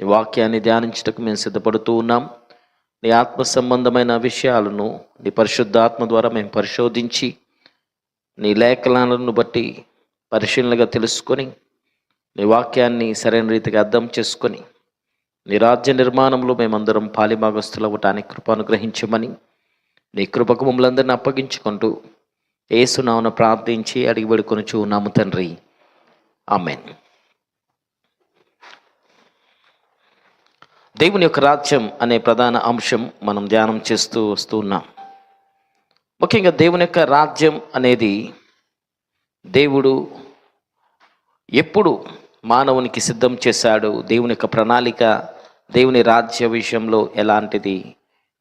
నీ వాక్యాన్ని ధ్యానించటకు మేము సిద్ధపడుతూ ఉన్నాం. నీ ఆత్మ సంబంధమైన విషయాలను నీ పరిశుద్ధాత్మ ద్వారా మేము పరిశోధించి నీ లేఖనాలను బట్టి పరిశీలనగా తెలుసుకొని నీ వాక్యాన్ని సరైన రీతిగా అర్థం చేసుకొని నీ రాజ్య నిర్మాణంలో మేమందరం పాలిభాగస్తులు అవ్వటానికి కృప అనుగ్రహించమని నీ కృపకు మమ్మల్ని అందరినీ అప్పగించుకుంటూ యేసు నామమున ప్రార్థించి అడిగి వేడుకొనుచు ఉన్నాము తండ్రి, ఆమేన్. దేవుని యొక్క రాజ్యం అనే ప్రధాన అంశం మనం ధ్యానం చేస్తూ వస్తూ ఉన్నాం. ముఖ్యంగా దేవుని యొక్క రాజ్యం అనేది దేవుడు ఎప్పుడు మానవునికి సిద్ధం చేశాడు, దేవుని యొక్క ప్రణాళిక దేవుని రాజ్య విషయంలో ఎలాంటిది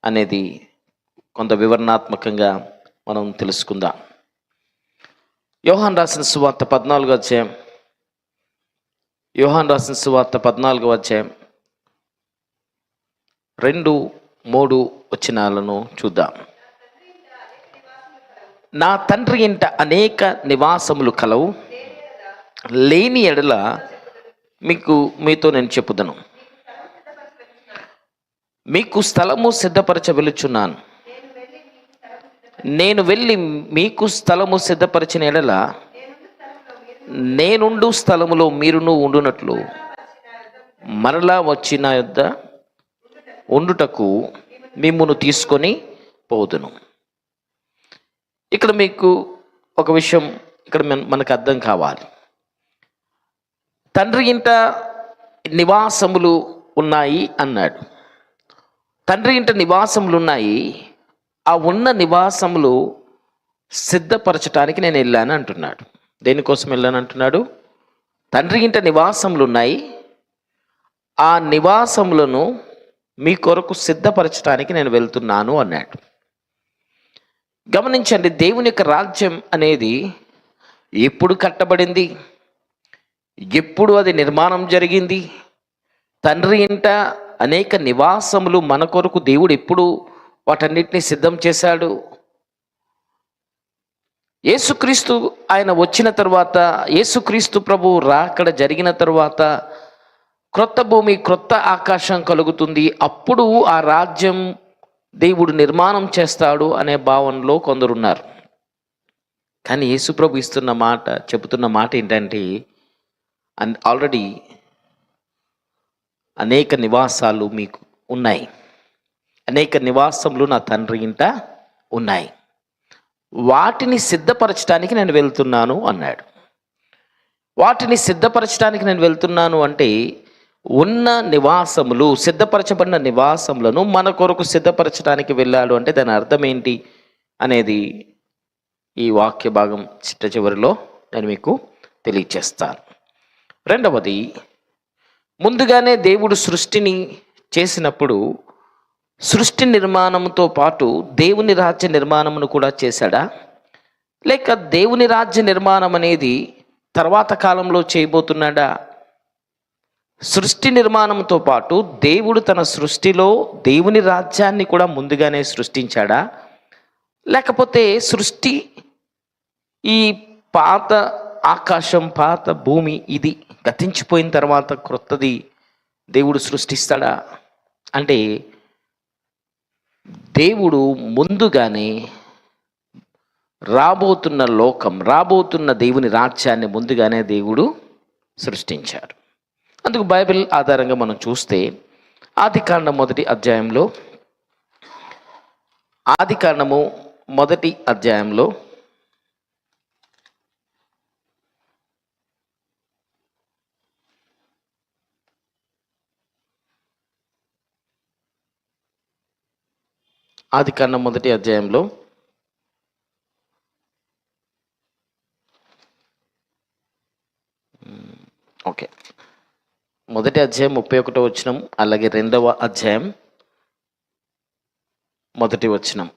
అనేది కొంత వివరణాత్మకంగా మనం తెలుసుకుందాం. యోహాను రాసిన సువార్త 14వ అధ్యాయం, యోహాను రాసిన సువార్త 14వ అధ్యాయం 2-3 వచనాలను చూద్దాం. నా తండ్రి ఇంట అనేక నివాసములు కలవు, లేని ఎడల మీతో నేను చెప్పుదను. మీకు స్థలము సిద్ధపరచ వెలుచున్నాను. నేను వెళ్ళి మీకు స్థలము సిద్ధపరిచిన ఎడల నేనుండు స్థలములో మీరును ఉండునట్లు మరలా వచ్చి నా యొద్ద ఉండుటకు మిమ్మును తీసుకొని పోదును. ఇక్కడ మీకు ఒక విషయం ఇక్కడ మనకు అర్థం కావాలి. తండ్రి ఇంట నివాసములు ఉన్నాయి అన్నాడు. తండ్రి ఇంట నివాసములు ఉన్నాయి, ఆ ఉన్న నివాసములు సిద్ధపరచటానికి నేను వెళ్ళాను అంటున్నాడు. దేనికోసం వెళ్ళాను అంటున్నాడు? తండ్రి ఇంట నివాసములు ఉన్నాయి, ఆ నివాసములను మీ కొరకు సిద్ధపరచడానికి నేను వెళ్తున్నాను అన్నాడు. గమనించండి, దేవుని యొక్క రాజ్యం అనేది ఎప్పుడు కట్టబడింది, ఎప్పుడు అది నిర్మాణం జరిగింది? తండ్రి ఇంట అనేక నివాసములు మన కొరకు దేవుడు ఎప్పుడు వాటన్నిటిని సిద్ధం చేశాడు? యేసుక్రీస్తు ఆయన వచ్చిన తర్వాత, యేసుక్రీస్తు ప్రభు రాకడ జరిగిన తర్వాత క్రొత్త భూమి క్రొత్త ఆకాశం కలుగుతుంది. అప్పుడు ఆ రాజ్యం దేవుడు నిర్మాణం చేస్తాడు అనే భావనలో కొందరున్నారు. కానీ యేసుప్రభు చెబుతున్న మాట ఏంటంటే, ఆల్రెడీ అనేక నివాసాలు మీకు ఉన్నాయి, అనేక నివాసములు నా తండ్రి ఇంట ఉన్నాయి, వాటిని సిద్ధపరచడానికి నేను వెళ్తున్నాను అన్నాడు. వాటిని సిద్ధపరచడానికి నేను వెళ్తున్నాను అంటే ఉన్న నివాసములు, సిద్ధపరచబడిన నివాసములను మన కొరకు సిద్ధపరచడానికి వెళ్ళాడు అంటే దాని అర్థం ఏంటి అనేది ఈ వాక్య భాగం చిట్ట చివరిలో నేను మీకు తెలియచేస్తాను. రెండవది, ముందుగానే దేవుడు సృష్టిని చేసినప్పుడు సృష్టి నిర్మాణంతో పాటు దేవుని రాజ్య నిర్మాణమును కూడా చేశాడా? లేక దేవుని రాజ్య నిర్మాణం అనేది తర్వాత కాలంలో చేయబోతున్నాడా? సృష్టి నిర్మాణంతో పాటు దేవుడు తన సృష్టిలో దేవుని రాజ్యాన్ని కూడా ముందుగానే సృష్టించాడా? లేకపోతే సృష్టి ఈ పాత ఆకాశం, పాత భూమి ఇది గతించిపోయిన తర్వాత క్రొత్తది దేవుడు సృష్టిస్తాడా? అంటే దేవుడు ముందుగానే రాబోతున్న లోకం, రాబోతున్న దేవుని రాజ్యాన్ని ముందుగానే దేవుడు సృష్టించారు. అందుకు బైబిల్ ఆధారంగా మనం చూస్తే ఆదికాండం 1వ అధ్యాయంలో, ఆదికాండము 1వ అధ్యాయంలో ఆదికాండం 1వ అధ్యాయంలో ఓకే 1వ అధ్యాయం 31వ వచనం, అలాగే 2వ అధ్యాయం 1వ వచనం.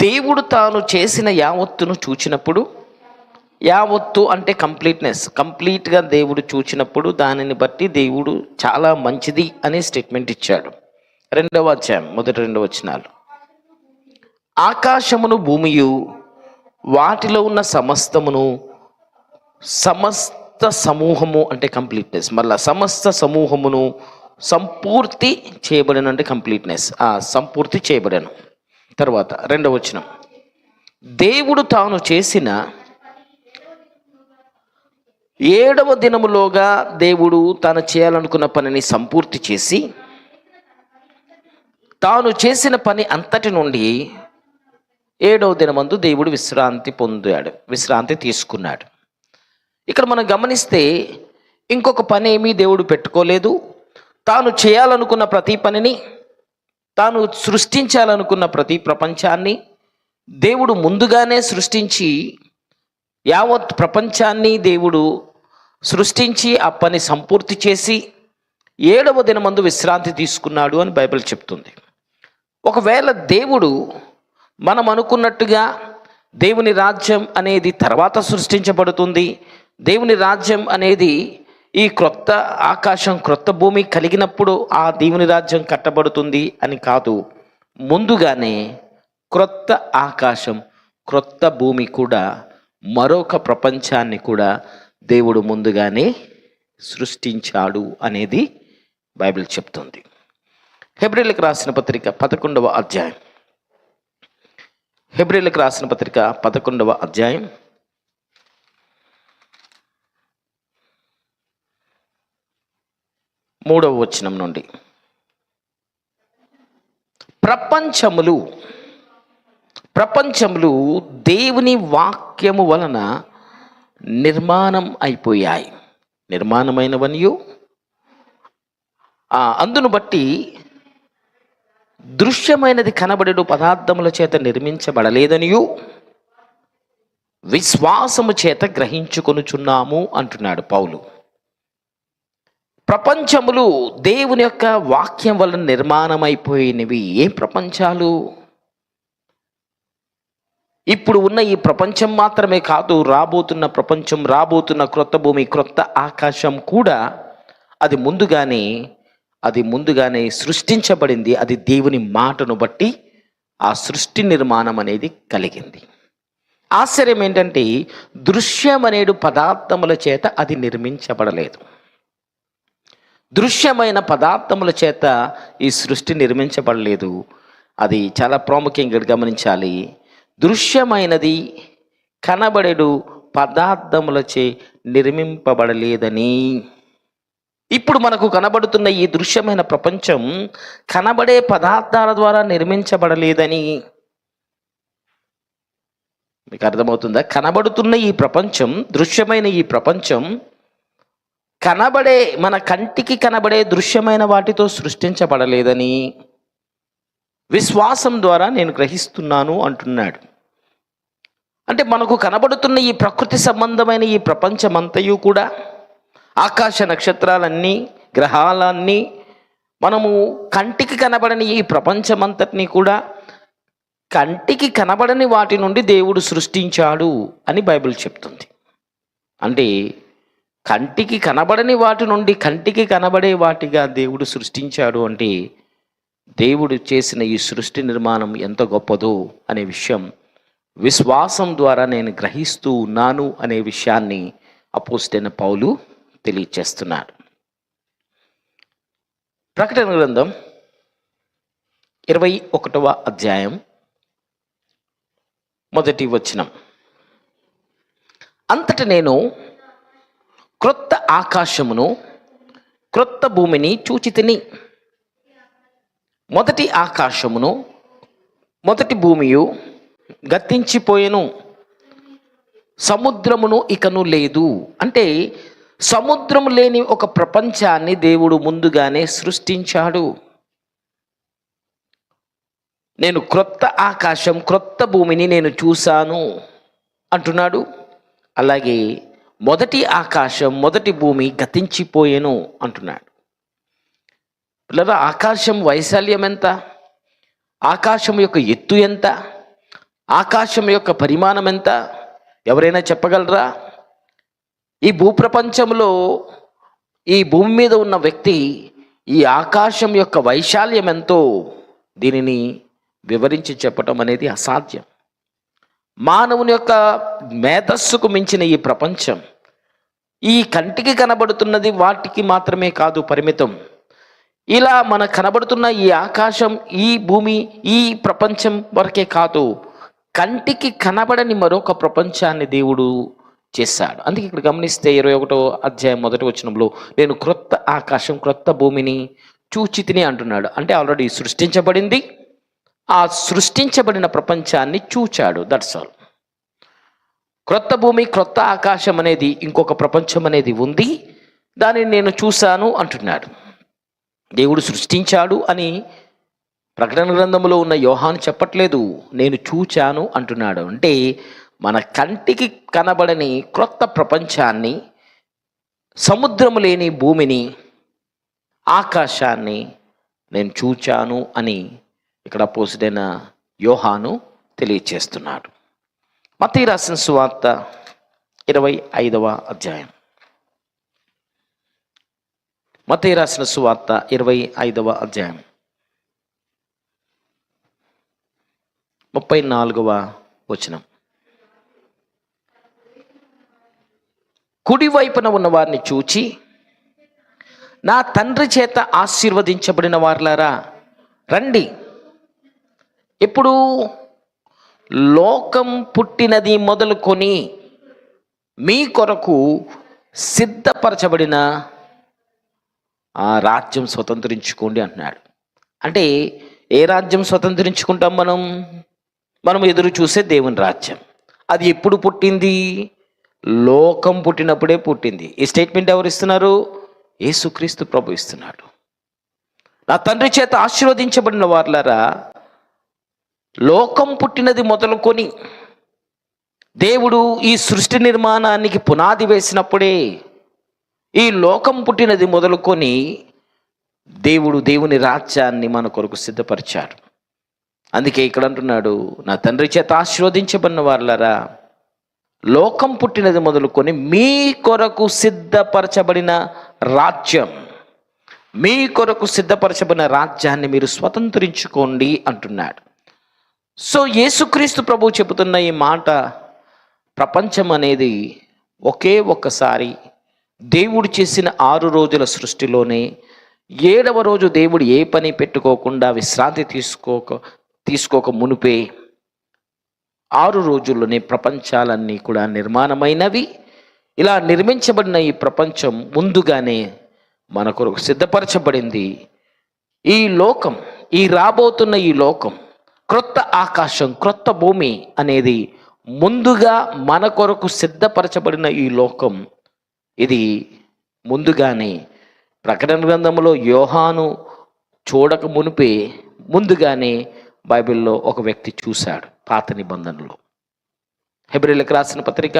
దేవుడు తాను చేసిన యావత్తును చూచినప్పుడు, యావత్తు అంటే కంప్లీట్గా దేవుడు చూచినప్పుడు దానిని బట్టి దేవుడు చాలా మంచిది అనే స్టేట్మెంట్ ఇచ్చాడు. 2వ అధ్యాయం 1-2 వచనాలు. ఆకాశమును భూమియు వాటిలో ఉన్న సమస్తమును సమూహము అంటే కంప్లీట్నెస్, మళ్ళా సమస్త సమూహమును సంపూర్తి చేయబడను అంటే కంప్లీట్నెస్, సంపూర్తి చేయబడను. తర్వాత 2వ వచనం, దేవుడు తాను చేసిన 7వ దినములోగా దేవుడు తాను చేయాలనుకున్న పనిని సంపూర్తి చేసి తాను చేసిన పని అంతటి నుండి 7వ దినమందు దేవుడు విశ్రాంతి తీసుకున్నాడు. ఇక్కడ మనం గమనిస్తే ఇంకొక పని ఏమీ దేవుడు పెట్టుకోలేదు. తాను చేయాలనుకున్న ప్రతి పనిని, తాను సృష్టించాలనుకున్న ప్రతి ప్రపంచాన్ని దేవుడు ముందుగానే సృష్టించి, యావత్ ప్రపంచాన్ని దేవుడు సృష్టించి ఆ పని సంపూర్తి చేసి 7వ దినమందు విశ్రాంతి తీసుకున్నాడు అని బైబిల్ చెప్తుంది. ఒకవేళ దేవుడు మనం అనుకున్నట్టుగా దేవుని రాజ్యం అనేది తర్వాత సృష్టించబడుతుంది, దేవుని రాజ్యం అనేది ఈ క్రొత్త ఆకాశం క్రొత్త భూమి కలిగినప్పుడు ఆ దేవుని రాజ్యం కట్టబడుతుంది అని కాదు. ముందుగానే క్రొత్త ఆకాశం క్రొత్త భూమి కూడా, మరొక ప్రపంచాన్ని కూడా దేవుడు ముందుగానే సృష్టించాడు అనేది బైబిల్ చెప్తుంది. హెబ్రీయులకు రాసిన పత్రిక 11వ అధ్యాయం, హెబ్రీయులకు రాసిన పత్రిక 11వ అధ్యాయం 3వ వచనం నుండి, ప్రపంచములు దేవుని వాక్యము వలన నిర్మాణం అయిపోయాయి, నిర్మాణమైనవనియు అందును బట్టి దృశ్యమైనది కనబడేడు పదార్థముల చేత నిర్మించబడలేదనియు విశ్వాసము చేత గ్రహించుకొనుచున్నాము అంటున్నాడు పౌలు. ప్రపంచములు దేవుని యొక్క వాక్యం వలన నిర్మాణమైపోయినవి. ఏం ప్రపంచాలు? ఇప్పుడు ఉన్న ఈ ప్రపంచం మాత్రమే కాదు, రాబోతున్న ప్రపంచం, రాబోతున్న క్రొత్త భూమి క్రొత్త ఆకాశం కూడా అది ముందుగానే సృష్టించబడింది. అది దేవుని మాటను బట్టి ఆ సృష్టి నిర్మాణం అనేది కలిగింది. ఆశ్చర్యం ఏంటంటే దృశ్యం అనేడు పదార్థముల చేత అది నిర్మించబడలేదు. దృశ్యమైన పదార్థముల చేత ఈ సృష్టి నిర్మించబడలేదు. అది చాలా ప్రాముఖ్యంగా గమనించాలి. దృశ్యమైనది కనబడేడు పదార్థములచే నిర్మింపబడలేదని. ఇప్పుడు మనకు కనబడుతున్న ఈ దృశ్యమైన ప్రపంచం కనబడే పదార్థాల ద్వారా నిర్మించబడలేదని మీకు అర్థమవుతుందా? కనబడుతున్న ఈ ప్రపంచం, దృశ్యమైన ఈ ప్రపంచం మన కంటికి కనబడే దృశ్యమైన వాటితో సృష్టించబడలేదని విశ్వాసం ద్వారా నేను గ్రహిస్తున్నాను అంటున్నాడు. అంటే మనకు కనబడుతున్న ఈ ప్రకృతి సంబంధమైన ఈ ప్రపంచమంతయు కూడా, ఆకాశ నక్షత్రాలన్నీ, గ్రహాలన్నీ, మనము కంటికి కనబడని ఈ ప్రపంచమంతటినీ కూడా కంటికి కనబడని వాటి నుండి దేవుడు సృష్టించాడు అని బైబిల్ చెప్తుంది. అంటే కంటికి కనబడని వాటి నుండి కంటికి కనబడే వాటిగా దేవుడు సృష్టించాడు అంటే దేవుడు చేసిన ఈ సృష్టి నిర్మాణం ఎంత గొప్పదో అనే విషయం విశ్వాసం ద్వారా నేను గ్రహిస్తూ ఉన్నాను అనే విషయాన్ని అపోస్తలుడైన పౌలు తెలియచేస్తున్నాడు. ప్రకటన గ్రంథం 21వ అధ్యాయం 1వ వచనం, అంతట నేను క్రొత్త ఆకాశమును క్రొత్త భూమిని చూచితిని. మొదటి ఆకాశమును మొదటి భూమియు గతించిపోయెను, సముద్రమును ఇకను లేదు. అంటే సముద్రము లేని ఒక ప్రపంచాన్ని దేవుడు ముందుగానే సృష్టించాడు. నేను క్రొత్త ఆకాశం క్రొత్త భూమిని నేను చూశాను అంటున్నాడు. అలాగే మొదటి ఆకాశం మొదటి భూమి గతించిపోయెను అంటున్నాడు. పిల్లల, ఆకాశం వైశాల్యం ఎంత? ఆకాశం యొక్క ఎత్తు ఎంత? ఆకాశం యొక్క పరిమాణం ఎంత? ఎవరైనా చెప్పగలరా? ఈ భూప్రపంచంలో ఈ భూమి మీద ఉన్న వ్యక్తి ఈ ఆకాశం యొక్క వైశాల్యం ఎంతో దీనిని వివరించి చెప్పటం అనేది అసాధ్యం. మానవుని యొక్క మేధస్సుకు మించిన ఈ ప్రపంచం, ఈ కంటికి కనబడుతున్నది వాటికి మాత్రమే కాదు పరిమితం. ఇలా మనకు కనబడుతున్న ఈ ఆకాశం, ఈ భూమి, ఈ ప్రపంచం వరకే కాదు, కంటికి కనబడని మరొక ప్రపంచాన్ని దేవుడు చేశాడు. అందుకే ఇక్కడ గమనిస్తే 21వ అధ్యాయం 1వ వచనంలో నేను క్రొత్త ఆకాశం క్రొత్త భూమిని చూచితిని అంటున్నాడు. అంటే ఆల్రెడీ సృష్టించబడింది, ఆ సృష్టించబడిన ప్రపంచాన్ని చూచాడు. That's all. క్రొత్త భూమి క్రొత్త ఆకాశం అనేది, ఇంకొక ప్రపంచం అనేది ఉంది, దానిని నేను చూశాను అంటున్నాడు. దేవుడు సృష్టించాడు అని ప్రకటన గ్రంథంలో ఉన్న యోహాను చెప్పట్లేదు, నేను చూచాను అంటున్నాడు. అంటే మన కంటికి కనబడని క్రొత్త ప్రపంచాన్ని, సముద్రము లేని భూమిని, ఆకాశాన్ని నేను చూచాను అని ఇక్కడ అపోస్తలుడైన యోహాను తెలియచేస్తున్నాడు. మత్తయి రాసిన సువార్త 25వ అధ్యాయం. మత్తయి రాసిన సువార్త 25వ అధ్యాయం 34వ వచనం. కుడివైపున ఉన్న వారిని చూచి, నా తండ్రి చేత ఆశీర్వదించబడిన వారులారా రండి. ఇప్పుడు లోకం పుట్టినది మొదలుకొని మీ కొరకు సిద్ధపరచబడిన ఆ రాజ్యం స్వతంత్రించుకోండి అంటున్నాడు. అంటే ఏ రాజ్యం స్వతంత్రించుకుంటాం మనం ఎదురు చూసే దేవుని రాజ్యం. అది ఎప్పుడు పుట్టింది? లోకం పుట్టినప్పుడే పుట్టింది. ఈ స్టేట్మెంట్ ఎవరు ఇస్తున్నారు? యేసుక్రీస్తు ప్రభు ఇస్తున్నాడు. నా తండ్రి చేత ఆశీర్వదించబడిన వారులారా, లోకం పుట్టినది మొదలుకొని దేవుడు ఈ సృష్టి నిర్మాణానికి పునాది వేసినప్పుడే, ఈ లోకం పుట్టినది మొదలుకొని దేవుని రాజ్యాన్ని మన కొరకు సిద్ధపరిచాడు. అందుకే ఇక్కడ అంటున్నాడు, నా తండ్రి చేత ఆశీర్వదించబడిన వారులారా, లోకం పుట్టినది మొదలుకొని మీ కొరకు సిద్ధపరచబడిన రాజ్యం, మీ కొరకు సిద్ధపరచబడిన రాజ్యాన్ని మీరు స్వతంత్రించుకోండి అంటున్నాడు. సో యేసుక్రీస్తు ప్రభు చెబుతున్న ఈ మాట, ప్రపంచం అనేది ఒకే ఒక్కసారి దేవుడు చేసిన 6 రోజుల సృష్టిలోనే 7వ రోజు దేవుడు ఏ పని పెట్టుకోకుండా విశ్రాంతి తీసుకోక మునిపే 6 రోజుల్లోనే ప్రపంచాలన్నీ కూడా నిర్మాణమైనవి. ఇలా నిర్మించబడిన ఈ ప్రపంచం ముందుగానే మన కొరకు సిద్ధపరచబడింది. ఈ లోకం, ఈ రాబోతున్న ఈ లోకం, క్రొత్త ఆకాశం క్రొత్త భూమి అనేది ముందుగా మన కొరకు సిద్ధపరచబడిన ఈ లోకం, ఇది ముందుగానే ప్రకటన గ్రంథంలో యోహాను చూడక మునిపే ముందుగానే బైబిల్లో ఒక వ్యక్తి చూశాడు. పాత నిబంధనలో హెబ్రీయులకు రాసిన పత్రిక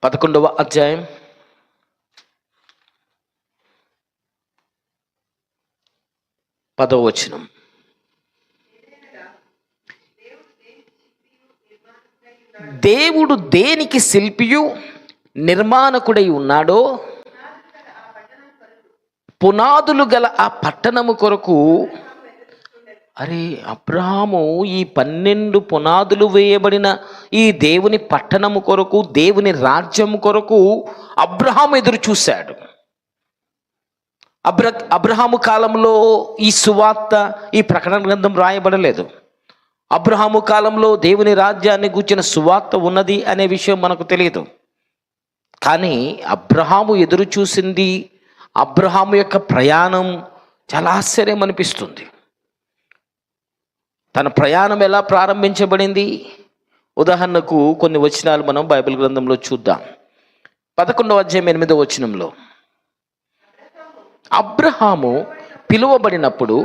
11వ అధ్యాయం 10వ వచనం. దేవుడు దేనికి శిల్పియు నిర్మాణకుడై ఉన్నాడో, పునాదులు గల ఆ పట్టణము కొరకు, అరే అబ్రహాము ఈ 12 పునాదులు వేయబడిన ఈ దేవుని పట్టణము కొరకు, దేవుని రాజ్యం కొరకు అబ్రహాము ఎదురు చూశాడు. అబ్రహాము కాలంలో ఈ సువార్త, ఈ ప్రకటన గ్రంథం రాయబడలేదు. అబ్రహాము కాలంలో దేవుని రాజ్యాన్ని గూర్చిన సువార్త ఉన్నది అనే విషయం మనకు తెలియదు. కానీ అబ్రహాము ఎదురు చూసింది, అబ్రహాము యొక్క ప్రయాణం చాలా ఆశ్చర్యం అనిపిస్తుంది. తన ప్రయాణం ఎలా ప్రారంభించబడింది? ఉదాహరణకు కొన్ని వచనాలు మనం బైబిల్ గ్రంథంలో చూద్దాం. 11వ అధ్యాయం 8వ వచనంలో, అబ్రహాము పిలువబడినప్పుడు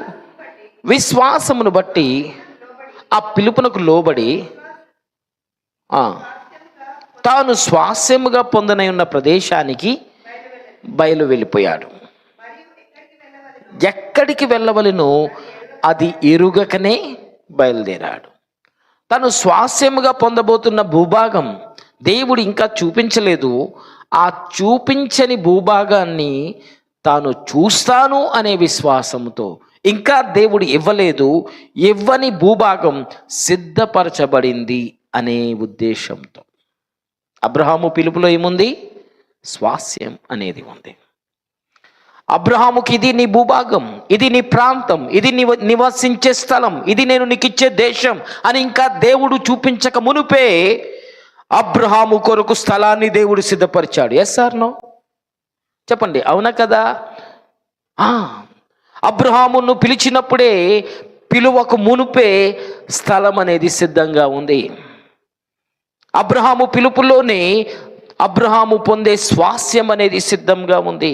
విశ్వాసమును బట్టి ఆ పిలుపునకు లోబడి తాను స్వాస్యముగా పొందనై ఉన్న ప్రదేశానికి బయలు వెళ్ళిపోయాడు. ఎక్కడికి వెళ్ళవలెనో అది ఎరుగకనే బయలుదేరాడు. తను స్వాస్యముగా పొందబోతున్న భూభాగం దేవుడు ఇంకా చూపించలేదు. ఆ చూపించని భూభాగాన్ని తాను చూస్తాను అనే విశ్వాసంతో, ఇంకా దేవుడు ఇవ్వలేదు, ఇవ్వని భూభాగం సిద్ధపరచబడింది అనే ఉద్దేశంతో. అబ్రహాము పిలుపులో ఏముంది? స్వాస్యం అనేది ఉంది. అబ్రహాముకి ఇది నీ భూభాగం, ఇది నీ ప్రాంతం, ఇది నీ నివసించే స్థలం, ఇది నేను నీకు ఇచ్చే దేశం అని ఇంకా దేవుడు చూపించక మునుపే అబ్రహాము కొరకు స్థలాన్ని దేవుడు సిద్ధపరిచాడు. Yes are no? చెప్పండి, అవునా కదా? అబ్రహామును పిలిచినప్పుడే, పిలువకు మునుపే స్థలం అనేది సిద్ధంగా ఉంది. అబ్రహాము పిలుపులోనే అబ్రహాము పొందే స్వాస్యం అనేది సిద్ధంగా ఉంది.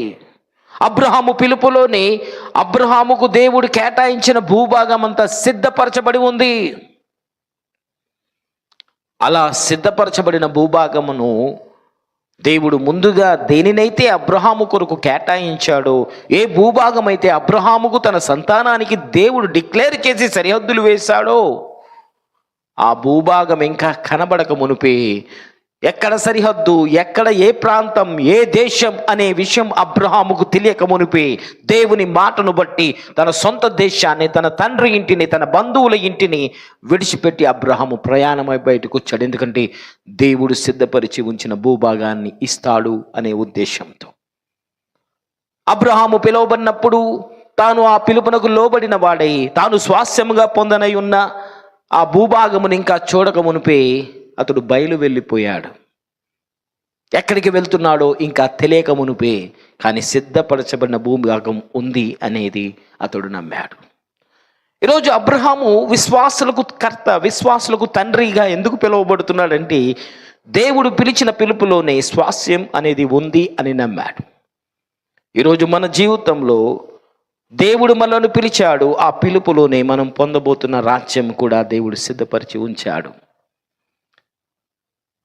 అబ్రహాము పిలుపులోనే అబ్రహాముకు దేవుడు కేటాయించిన భూభాగం అంతా సిద్ధపరచబడి ఉంది. అలా సిద్ధపరచబడిన భూభాగమును దేవుడు ముందుగా దేనినైతే అబ్రహాము కొరకు కేటాయించాడో, ఏ భూభాగం అయితే అబ్రహాముకు తన సంతానానికి దేవుడు డిక్లేర్ చేసి సరిహద్దులు వేశాడో, ఆ భూభాగం ఇంకా కనబడక మునిపే ఎక్కడ సరిహద్దు, ఎక్కడ ఏ ప్రాంతం, ఏ దేశం అనే విషయం అబ్రహాముకు తెలియక మునిపే దేవుని మాటను బట్టి తన సొంత దేశాన్ని, తన తండ్రి ఇంటిని, తన బంధువుల ఇంటిని విడిచిపెట్టి అబ్రహాము ప్రయాణమై బయటకు వచ్చాడు. ఎందుకంటే దేవుడు సిద్ధపరిచి ఉంచిన భూభాగాన్ని ఇస్తాడు అనే ఉద్దేశంతో. అబ్రహాము పిలువబడినప్పుడు తాను ఆ పిలుపునకు లోబడిన వాడై తాను స్వాస్యముగా పొందనై ఉన్న ఆ భూభాగమును ఇంకా చూడక మునిపే అతడు బయలు వెళ్ళిపోయాడు. ఎక్కడికి వెళ్తున్నాడో ఇంకా తెలియక మునిపే కానీ సిద్ధపరచబడిన భూభాగం ఉంది అనేది అతడు నమ్మాడు. ఈరోజు అబ్రహాము విశ్వాసులకు కర్త, విశ్వాసులకు తండ్రిగా ఎందుకు పిలువబడుతున్నాడంటే దేవుడు పిలిచిన పిలుపులోనే స్వాస్యం అనేది ఉంది అని నమ్మాడు. ఈరోజు మన జీవితంలో దేవుడు మనల్ని పిలిచాడు, ఆ పిలుపులోనే మనం పొందబోతున్న రాజ్యం కూడా దేవుడు సిద్ధపరిచి ఉంచాడు.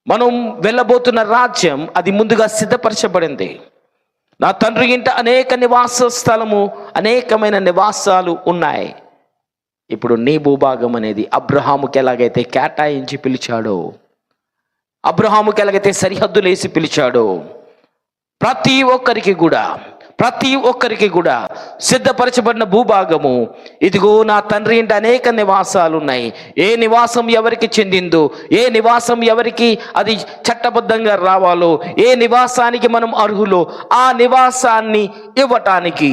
మనం వెళ్ళబోతున్న రాజ్యం అది ముందుగా సిద్ధపరచబడింది. నా తండ్రి ఇంట అనేక నివాస స్థలము, అనేకమైన నివాసాలు ఉన్నాయి. ఇప్పుడు నీ భూభాగం అనేది అబ్రహాముకి ఎలాగైతే కేటాయించి పిలిచాడో, అబ్రహాముకి ఎలాగైతే సరిహద్దులు వేసి పిలిచాడో, ప్రతి ఒక్కరికి కూడా సిద్ధపరచబడిన భూభాగము, ఇదిగో నా తండ్రి ఇంటి అనేక నివాసాలు ఉన్నాయి. ఏ నివాసం ఎవరికి చెందిందో, ఏ నివాసం ఎవరికి అది చట్టబద్ధంగా రావాలో, ఏ నివాసానికి మనం అర్హులో ఆ నివాసాన్ని ఇవ్వటానికి,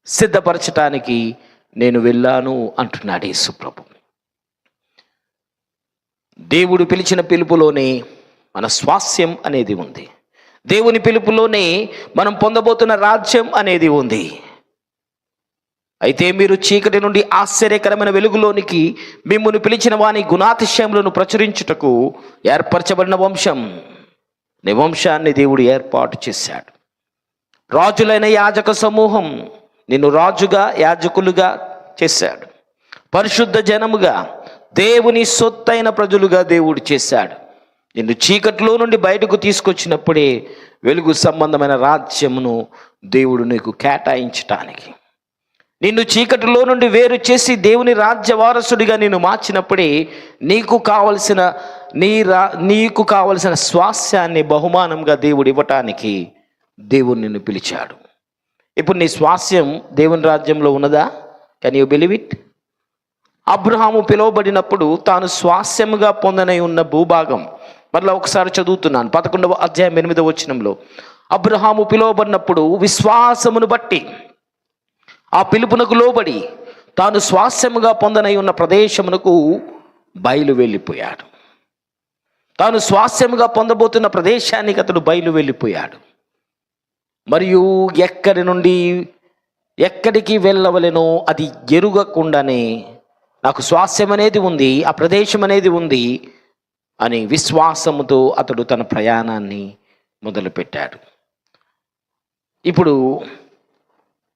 సిద్ధపరచటానికి నేను వెళ్ళాను అంటున్నాడు యేసుప్రభు. దేవుడు పిలిచిన పిలుపులోనే మన స్వాస్యం అనేది ఉంది. దేవుని పిలుపులోనే మనం పొందబోతున్న రాజ్యం అనేది ఉంది. అయితే మీరు చీకటి నుండి ఆశ్చర్యకరమైన వెలుగులోనికి మిమ్మును పిలిచిన వాని గుణాతిశయములను ప్రచురించుటకు ఏర్పరచబడిన వంశం, నీ వంశాన్ని దేవుడు ఏర్పాటు చేశాడు. రాజులైన యాజక సమూహం, నిన్ను రాజుగా, యాజకులుగా చేశాడు. పరిశుద్ధ జనముగా, దేవుని సొత్తైన ప్రజలుగా దేవుడు చేశాడు. నిన్ను చీకటిలో నుండి బయటకు తీసుకొచ్చినప్పుడే వెలుగు సంబంధమైన రాజ్యమును దేవుడు నీకు కేటాయించటానికి, నిన్ను చీకటిలో నుండి వేరు చేసి దేవుని రాజ్య వారసుడిగా నిన్ను మార్చినప్పుడే నీకు కావలసిన స్వాస్యాన్ని బహుమానంగా దేవుడు ఇవ్వటానికి దేవుడు నిన్ను పిలిచాడు. ఇప్పుడు నీ స్వాస్యం దేవుని రాజ్యంలో ఉన్నదా? Can you believe it? అబ్రహాము పిలువబడినప్పుడు తాను స్వాస్యముగా పొందనై ఉన్న భూభాగం, మరలా ఒకసారి చదువుతున్నాను, 11వ అధ్యాయం 8వ వచనంలో, అబ్రహాము పిలువబడినప్పుడు విశ్వాసమును బట్టి ఆ పిలుపునకు లోబడి తాను స్వాస్యముగా పొందనై ఉన్న ప్రదేశమునకు బయలు వెళ్ళిపోయాడు. తాను స్వాస్యముగా పొందబోతున్న ప్రదేశానికి అతడు బయలు వెళ్ళిపోయాడు. మరియు ఎక్కడి నుండి ఎక్కడికి వెళ్ళవలెనో అది ఎరుగకుండానే నాకు స్వాస్యం అనేది ఉంది, ఆ ప్రదేశం అనేది ఉంది అని విశ్వాసముతో అతడు తన ప్రయాణాన్ని మొదలుపెట్టాడు. ఇప్పుడు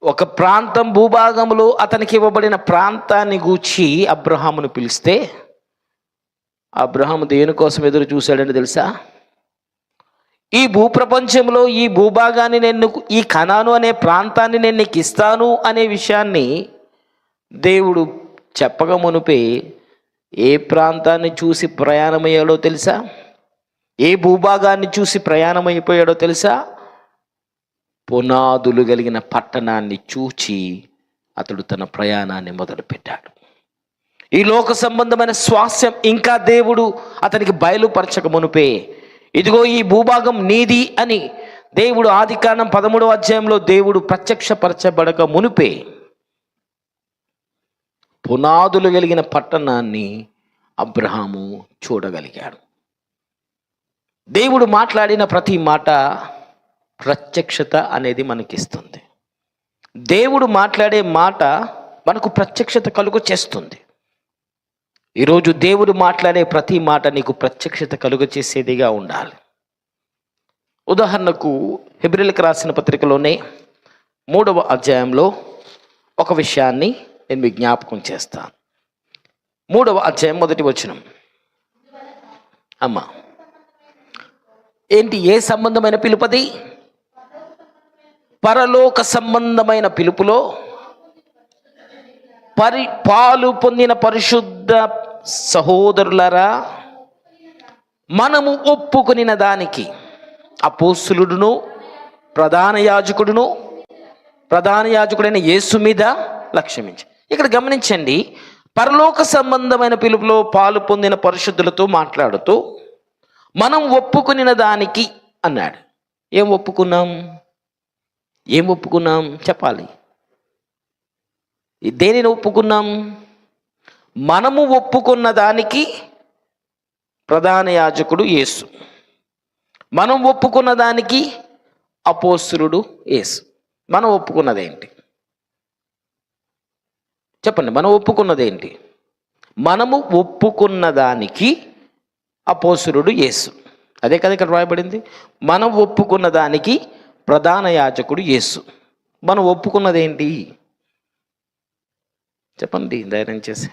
ఒక ప్రాంతం, భూభాగంలో అతనికి ఇవ్వబడిన ప్రాంతాన్ని గూర్చి అబ్రహామును పిలిస్తే అబ్రహాము దేనికోసం ఎదురు చూశాడని తెలుసా? ఈ భూప్రపంచంలో ఈ భూభాగాన్ని నేను, ఈ కనాను అనే ప్రాంతాన్ని నేను నీకు ఇస్తాను అనే విషయాన్ని దేవుడు చెప్పక మునిపే ఏ ప్రాంతాన్ని చూసి ప్రయాణమయ్యాడో తెలుసా? ఏ భూభాగాన్ని చూసి ప్రయాణమైపోయాడో తెలుసా? పునాదులు కలిగిన పట్టణాన్ని చూచి అతడు తన ప్రయాణాన్ని మొదలుపెట్టాడు. ఈ లోక సంబంధమైన స్వాస్యం ఇంకా దేవుడు అతనికి బయలుపరచక మునిపే ఇదిగో ఈ భూభాగం నీది అని దేవుడు ఆదికాండం 13వ అధ్యాయంలో దేవుడు ప్రత్యక్షపరచబడక మునిపే పునాదులు కలిగిన పట్టణాన్ని అబ్రహాము చూడగలిగాడు. దేవుడు మాట్లాడిన ప్రతి మాట ప్రత్యక్షత అనేది మనకిస్తుంది. దేవుడు మాట్లాడే మాట మనకు ప్రత్యక్షత కలుగు చేస్తుంది. ఈరోజు దేవుడు మాట్లాడే ప్రతి మాట నీకు ప్రత్యక్షత కలుగ చేసేదిగా ఉండాలి. ఉదాహరణకు హెబ్రీయులకు రాసిన పత్రికలోనే 3వ అధ్యాయంలో ఒక విషయాన్ని నేను మీకు జ్ఞాపకం చేస్తాను. 3వ అధ్యాయం 1వ వచనం. అమ్మా ఏంటి? ఏ సంబంధమైన పిలుపది? పరలోక సంబంధమైన పిలుపులో పాలు పొందిన పరిశుద్ధ సహోదరులారా, మనము ఒప్పుకొనిన దానికి అపోస్తలుడును ప్రధాన యాజకుడైన యేసు మీద లక్ష్యమించి. ఇక్కడ గమనించండి, పరలోక సంబంధమైన పిలుపులో పాలు పొందిన పరిశుద్ధులతో మాట్లాడుతూ మనం ఒప్పుకొనిన దానికి అన్నాడు. ఏం ఒప్పుకున్నాం చెప్పాలి. దేనిని ఒప్పుకున్నాం? మనము ఒప్పుకున్న దానికి ప్రధాన యాజకుడు యేసు, మనం ఒప్పుకున్న దానికి అపోస్తలుడు యేసు. మనం ఒప్పుకున్నదేంటి చెప్పండి? మనం ఒప్పుకున్నదేంటి? మనము ఒప్పుకున్న దానికి అపోస్తలుడు యేసు. అదే కదా ఇక్కడ రాయబడింది. మనం ఒప్పుకున్న దానికి ప్రధాన యాజకుడు యేసు. మనం ఒప్పుకున్నదేంటి చెప్పండి ధైర్యం చేసి.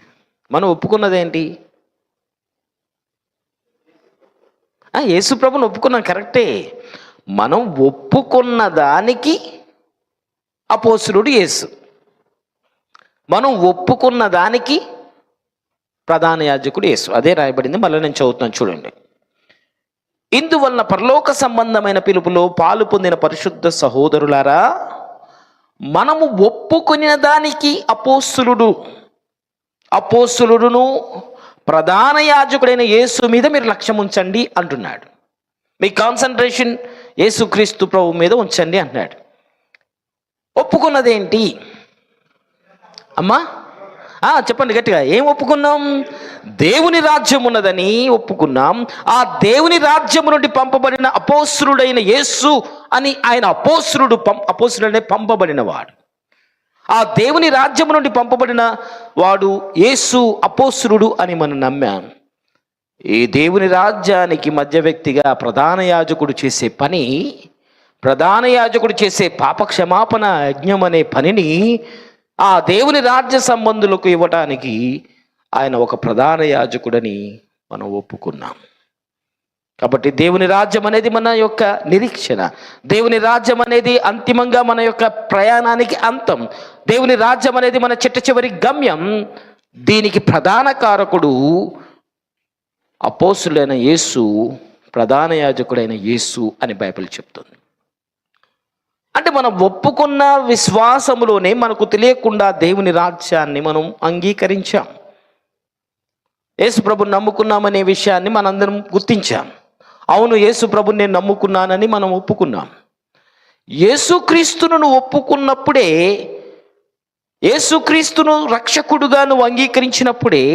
మనం ఒప్పుకున్నదేంటి? యేసు ప్రభుని ఒప్పుకున్నాం, కరెక్టే. మనం ఒప్పుకున్న దానికి అపోస్తలుడు యేసు, మనం ఒప్పుకున్న దానికి ప్రధాన యాజకుడు యేసు. అదే రాయబడింది. మళ్ళీ నేను చదువుతున్నాను చూడండి. ఇందువలన పరలోక సంబంధమైన పిలుపులో పాలు పొందిన పరిశుద్ధ సహోదరులారా, మనము ఒప్పుకొనిన దానికి అపోస్తలుడును ప్రధాన యాజకుడైన యేసు మీద మీరు లక్ష్యం ఉంచండి అంటున్నాడు. మీ కాన్సన్ట్రేషన్ యేసుక్రీస్తు ప్రభు మీద ఉంచండి అంటున్నాడు. ఒప్పుకున్నదేంటి అమ్మా? చెప్పండి గట్టిగా. ఏం ఒప్పుకున్నాం? దేవుని రాజ్యం ఉన్నదని ఒప్పుకున్నాం. ఆ దేవుని రాజ్యము నుండి పంపబడిన అపోస్తలుడైన యేసు అని, ఆయన అపోస్తలుడనే పంపబడిన వాడు. ఆ దేవుని రాజ్యము నుండి పంపబడిన వాడు యేసు అపోస్తలుడు అని మనం నమ్మాం. ఈ దేవుని రాజ్యానికి మధ్య వ్యక్తిగా ప్రధాన యాజకుడు చేసే పని, ప్రధాన యాజకుడు చేసే పాపక్షమాపణ యజ్ఞం అనే పనిని ఆ దేవుని రాజ్య సంబంధులకు ఇవ్వటానికి ఆయన ఒక ప్రధాన యాజకుడని మనం ఒప్పుకున్నాం. కాబట్టి దేవుని రాజ్యం అనేది మన యొక్క నిరీక్షణ. దేవుని రాజ్యం అనేది అంతిమంగా మన యొక్క ప్రయాణానికి అంతం. దేవుని రాజ్యం అనేది మన చిట్ట చివరి గమ్యం. దీనికి ప్రధాన కారకుడు అపోస్తలుడైన యేసు, ప్రధాన యాజకుడైన యేసు అని బైబిల్ చెప్తుంది. అంటే మనం ఒప్పుకున్న విశ్వాసములోనే మనకు తెలియకుండా దేవుని రాజ్యాన్ని మనం అంగీకరించాం. యేసు ప్రభుని నమ్ముకున్నామనే విషయాన్ని మనందరం గుర్తించాం. అవును, యేసు ప్రభుని నేను నమ్ముకున్నానని మనం ఒప్పుకున్నాం. యేసుక్రీస్తును ఒప్పుకున్నప్పుడే, యేసుక్రీస్తును రక్షకుడుగా నువ్వు అంగీకరించినప్పుడే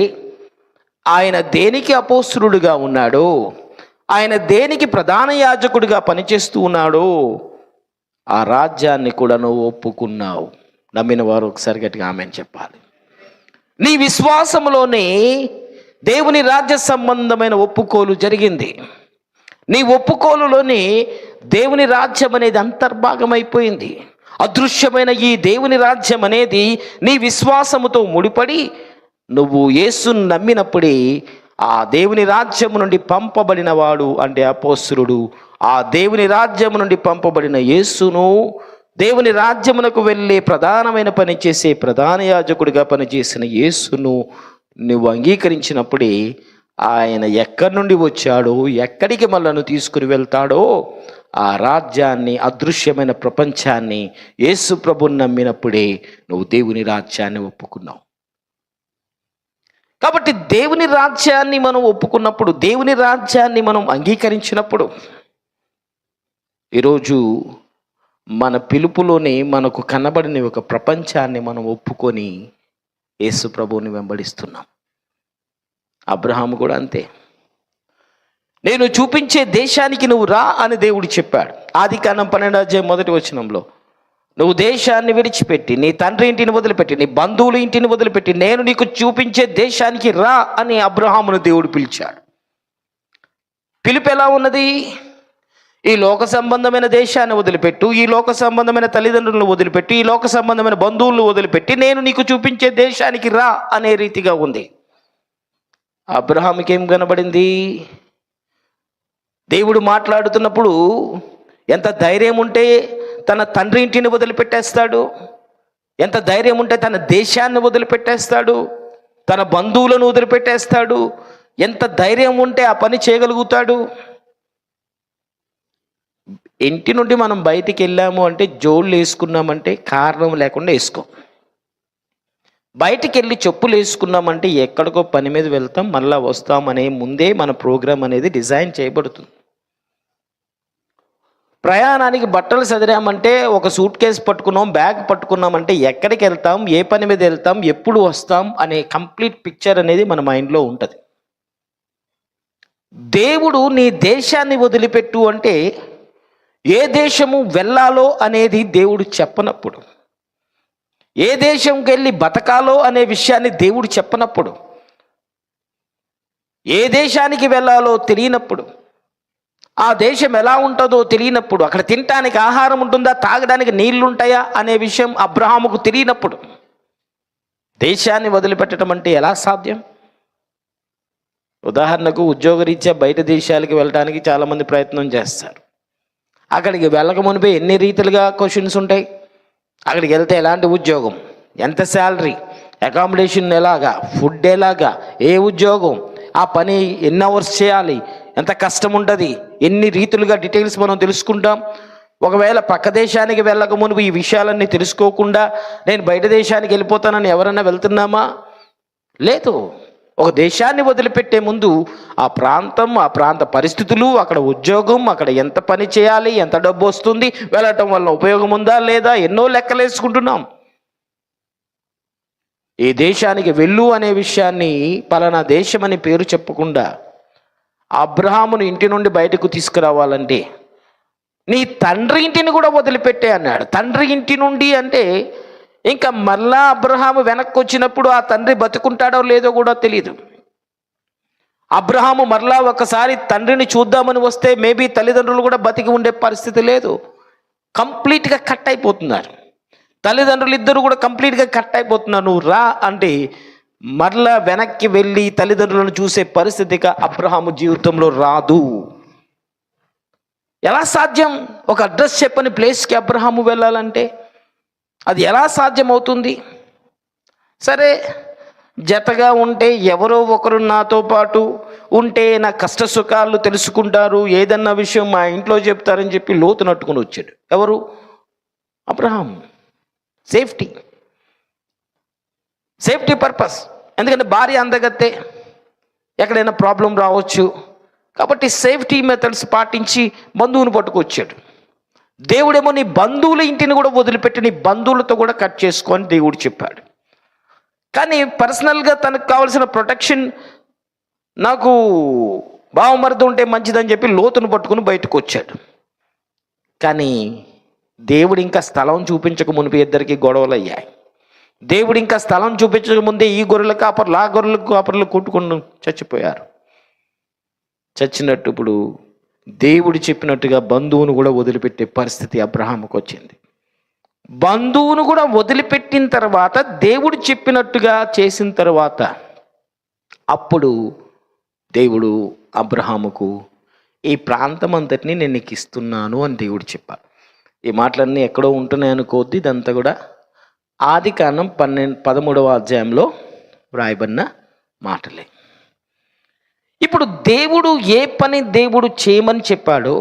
ఆయన దేనికి అపోస్తలుడుగా ఉన్నాడో, ఆయన దేనికి ప్రధాన యాజకుడిగా పనిచేస్తూ ఉన్నాడో ఆ రాజ్యాన్ని కూడా నువ్వు ఒప్పుకున్నావు. నమ్మిన వారు ఒకసారి గట్టిగా ఆమేన్ చెప్పాలి. నీ విశ్వాసంలోనే దేవుని రాజ్య సంబంధమైన ఒప్పుకోలు జరిగింది. నీ ఒప్పుకోలులోని దేవుని రాజ్యం అనేది అంతర్భాగమైపోయింది. అదృశ్యమైన ఈ దేవుని రాజ్యం అనేది నీ విశ్వాసముతో ముడిపడి నువ్వు యేసును నమ్మినప్పుడే ఆ దేవుని రాజ్యము నుండి పంపబడిన వాడు అంటే అపోస్తలుడు, ఆ దేవుని రాజ్యము నుండి పంపబడిన యేసును, దేవుని రాజ్యమునకు వెళ్ళే ప్రధానమైన పని చేసే ప్రధాన యాజకుడిగా పనిచేసిన యేసును నువ్వు అంగీకరించినప్పుడే ఆయన ఎక్కడి నుండి వచ్చాడో, ఎక్కడికి మనల్ని తీసుకుని వెళ్తాడో ఆ రాజ్యాన్ని, అదృశ్యమైన ప్రపంచాన్ని యేసు ప్రభుని నమ్మినప్పుడే నువ్వు దేవుని రాజ్యాన్ని ఒప్పుకున్నావు. కాబట్టి దేవుని రాజ్యాన్ని మనం ఒప్పుకున్నప్పుడు, దేవుని రాజ్యాన్ని మనం అంగీకరించినప్పుడు, ఈరోజు మన పిలుపులోనే మనకు కనబడిన ఒక ప్రపంచాన్ని మనం ఒప్పుకొని యేసు ప్రభువుని వెంబడిస్తున్నాం. అబ్రహాము కూడా అంతే. నేను చూపించే దేశానికి నువ్వు రా అని దేవుడు చెప్పాడు. ఆదికాండం 12:1 నువ్వు దేశాన్ని విడిచిపెట్టి, నీ తండ్రి ఇంటిని వదిలిపెట్టి, నీ బంధువుల ఇంటిని వదిలిపెట్టి, నేను నీకు చూపించే దేశానికి రా అని అబ్రహామును దేవుడు పిలిచాడు. పిలుపు ఎలా ఉన్నది? ఈ లోక సంబంధమైన దేశాన్ని వదిలిపెట్టు, ఈ లోక సంబంధమైన తల్లిదండ్రులను వదిలిపెట్టి, ఈ లోక సంబంధమైన బంధువులను వదిలిపెట్టి, నేను నీకు చూపించే దేశానికి రా అనే రీతిగా ఉంది. అబ్రహాముకి ఏం కనబడింది? దేవుడు మాట్లాడుతున్నప్పుడు ఎంత ధైర్యం ఉంటే తన తండ్రి ఇంటిని వదిలిపెట్టేస్తాడు, ఎంత ధైర్యం ఉంటే తన దేశాన్ని వదిలిపెట్టేస్తాడు, తన బంధువులను వదిలిపెట్టేస్తాడు, ఎంత ధైర్యం ఉంటే ఆ పని చేయగలుగుతాడు. ఇంటి నుండి మనం బయటికి వెళ్ళాము అంటే, జోళ్ళు వేసుకున్నామంటే కారణం లేకుండా వేసుకో. బయటికి వెళ్ళి చెప్పులు వేసుకున్నామంటే ఎక్కడికో పని మీద వెళ్తాం, మళ్ళీ వస్తాం అనే ముందే మన ప్రోగ్రాం అనేది డిజైన్ చేయబడుతుంది. ప్రయాణానికి బట్టలు సదిరామంటే, ఒక సూట్ కేసు పట్టుకున్నాం, బ్యాగ్ పట్టుకున్నామంటే ఎక్కడికి వెళ్తాం, ఏ పని మీద వెళ్తాం, ఎప్పుడు వస్తాం అనే కంప్లీట్ పిక్చర్ అనేది మన మైండ్లో ఉంటుంది. దేవుడు నీ దేశాన్ని వదిలిపెట్టు అంటే ఏ దేశము వెళ్ళాలో అనేది దేవుడు చెప్పనప్పుడు, ఏ దేశంకి వెళ్ళి బతకాలో అనే విషయాన్ని దేవుడు చెప్పనప్పుడు, ఏ దేశానికి వెళ్ళాలో తెలియనప్పుడు, ఆ దేశం ఎలా ఉంటుందో తెలియనప్పుడు, అక్కడ తినటానికి ఆహారం ఉంటుందా, తాగడానికి నీళ్లు ఉంటాయా అనే విషయం అబ్రహాముకు తెలియనప్పుడు దేశాన్ని వదిలిపెట్టడం అంటే ఎలా సాధ్యం? ఉదాహరణకు ఉద్యోగరీత్యా బయట దేశాలకు వెళ్ళడానికి చాలామంది ప్రయత్నం చేస్తారు. అక్కడికి వెళ్ళక మునిపే ఎన్ని రీతిలుగా క్వశ్చన్స్ ఉంటాయి. అక్కడికి వెళ్తే ఎలాంటి ఉద్యోగం, ఎంత శాలరీ, అకామిడేషన్ ఎలాగా, ఫుడ్ ఎలాగా, ఏ ఉద్యోగం, ఆ పని ఎన్ని అవర్స్ చేయాలి, ఎంత కష్టం ఉంటుంది, ఎన్ని రీతులుగా డీటెయిల్స్ మనం తెలుసుకుంటాం. ఒకవేళ పక్క దేశానికి వెళ్ళక మునుపు ఈ విషయాలన్నీ తెలుసుకోకుండా నేను బయట దేశానికి వెళ్ళిపోతానని ఎవరైనా వెళ్తున్నామా? లేదు. ఒక దేశాన్ని వదిలిపెట్టే ముందు ఆ ప్రాంతం, ఆ ప్రాంత పరిస్థితులు, అక్కడ ఉద్యోగం, అక్కడ ఎంత పని చేయాలి, ఎంత డబ్బు వస్తుంది, వెళ్ళటం వల్ల ఉపయోగం ఉందా లేదా, ఎన్నో లెక్కలు వేసుకుంటున్నాం. ఈ దేశానికి వెళ్ళు అనే విషయాన్ని పలానా దేశం అని పేరు చెప్పకుండా అబ్రహామును ఇంటి నుండి బయటకు తీసుకురావాలంటే నీ తండ్రి ఇంటిని కూడా వదిలిపెట్టే అన్నాడు. తండ్రి ఇంటి నుండి అంటే ఇంకా మళ్ళా అబ్రహాము వెనక్కి వచ్చినప్పుడు ఆ తండ్రి బతుకుంటాడో లేదో కూడా తెలియదు. అబ్రహాము మరలా ఒకసారి తండ్రిని చూద్దామని వస్తే మేబీ తల్లిదండ్రులు కూడా బతికి ఉండే పరిస్థితి లేదు. కంప్లీట్గా కట్ అయిపోతున్నారు. తల్లిదండ్రులు ఇద్దరు కూడా కంప్లీట్గా కట్ అయిపోతున్నారు. నువ్వు రా అంటే మరలా వెనక్కి వెళ్ళి తల్లిదండ్రులను చూసే పరిస్థితిగా అబ్రహాము జీవితంలో రాదు. ఎలా సాధ్యం? ఒక అడ్రస్ చెప్పని ప్లేస్కి అబ్రహాము వెళ్ళాలంటే అది ఎలా సాధ్యమవుతుంది? సరే, జతగా ఉంటే ఎవరో ఒకరు నాతో పాటు ఉంటే నా కష్ట సుఖాలు తెలుసుకుంటారు, ఏదన్నా విషయం మా ఇంట్లో చెప్తారని చెప్పి లోతు నట్టుకుని వచ్చాడు. ఎవరు? అబ్రహాం. Safety purpose. ఎందుకంటే భార్య అందగత్తే, ఎక్కడైనా ప్రాబ్లం రావచ్చు కాబట్టి సేఫ్టీ మెథడ్స్ పాటించి బంధువుని పట్టుకొచ్చాడు. దేవుడేమో నీ బంధువుల ఇంటిని కూడా వదిలిపెట్టి నీ బంధువులతో కూడా కట్ చేసుకొని దేవుడు చెప్పాడు. కానీ పర్సనల్గా తనకు కావాల్సిన ప్రొటెక్షన్, నాకు బావమరిది ఉంటే మంచిదని చెప్పి లోతును పట్టుకుని బయటకు వచ్చాడు. కానీ దేవుడు ఇంకా స్థలం చూపించక మునిపి ఇద్దరికి గొడవలు అయ్యాయి. దేవుడు ఇంకా స్థలం చూపించక ముందే ఈ గొర్రెల కాపర్లు ఆ గొర్రెల కాపర్లు కొట్టుకుని చచ్చిపోయారు. చచ్చినట్టు ఇప్పుడు దేవుడు చెప్పినట్టుగా బంధువును కూడా వదిలిపెట్టే పరిస్థితి అబ్రహాముకు వచ్చింది. బంధువును కూడా వదిలిపెట్టిన తర్వాత దేవుడు చెప్పినట్టుగా చేసిన తర్వాత అప్పుడు దేవుడు అబ్రహాముకు ఈ ప్రాంతం అంతటిని నేను నీకు ఇస్తున్నాను అని దేవుడు చెప్పాడు. ఈ మాటలన్నీ ఎక్కడో ఉంటున్నాయి అనుకోద్ది, ఇదంతా కూడా ఆదికాండం 13వ అధ్యాయంలో వ్రాయబడిన మాటలే. ఇప్పుడు దేవుడు ఏ పని దేవుడు చేయమని చెప్పాడో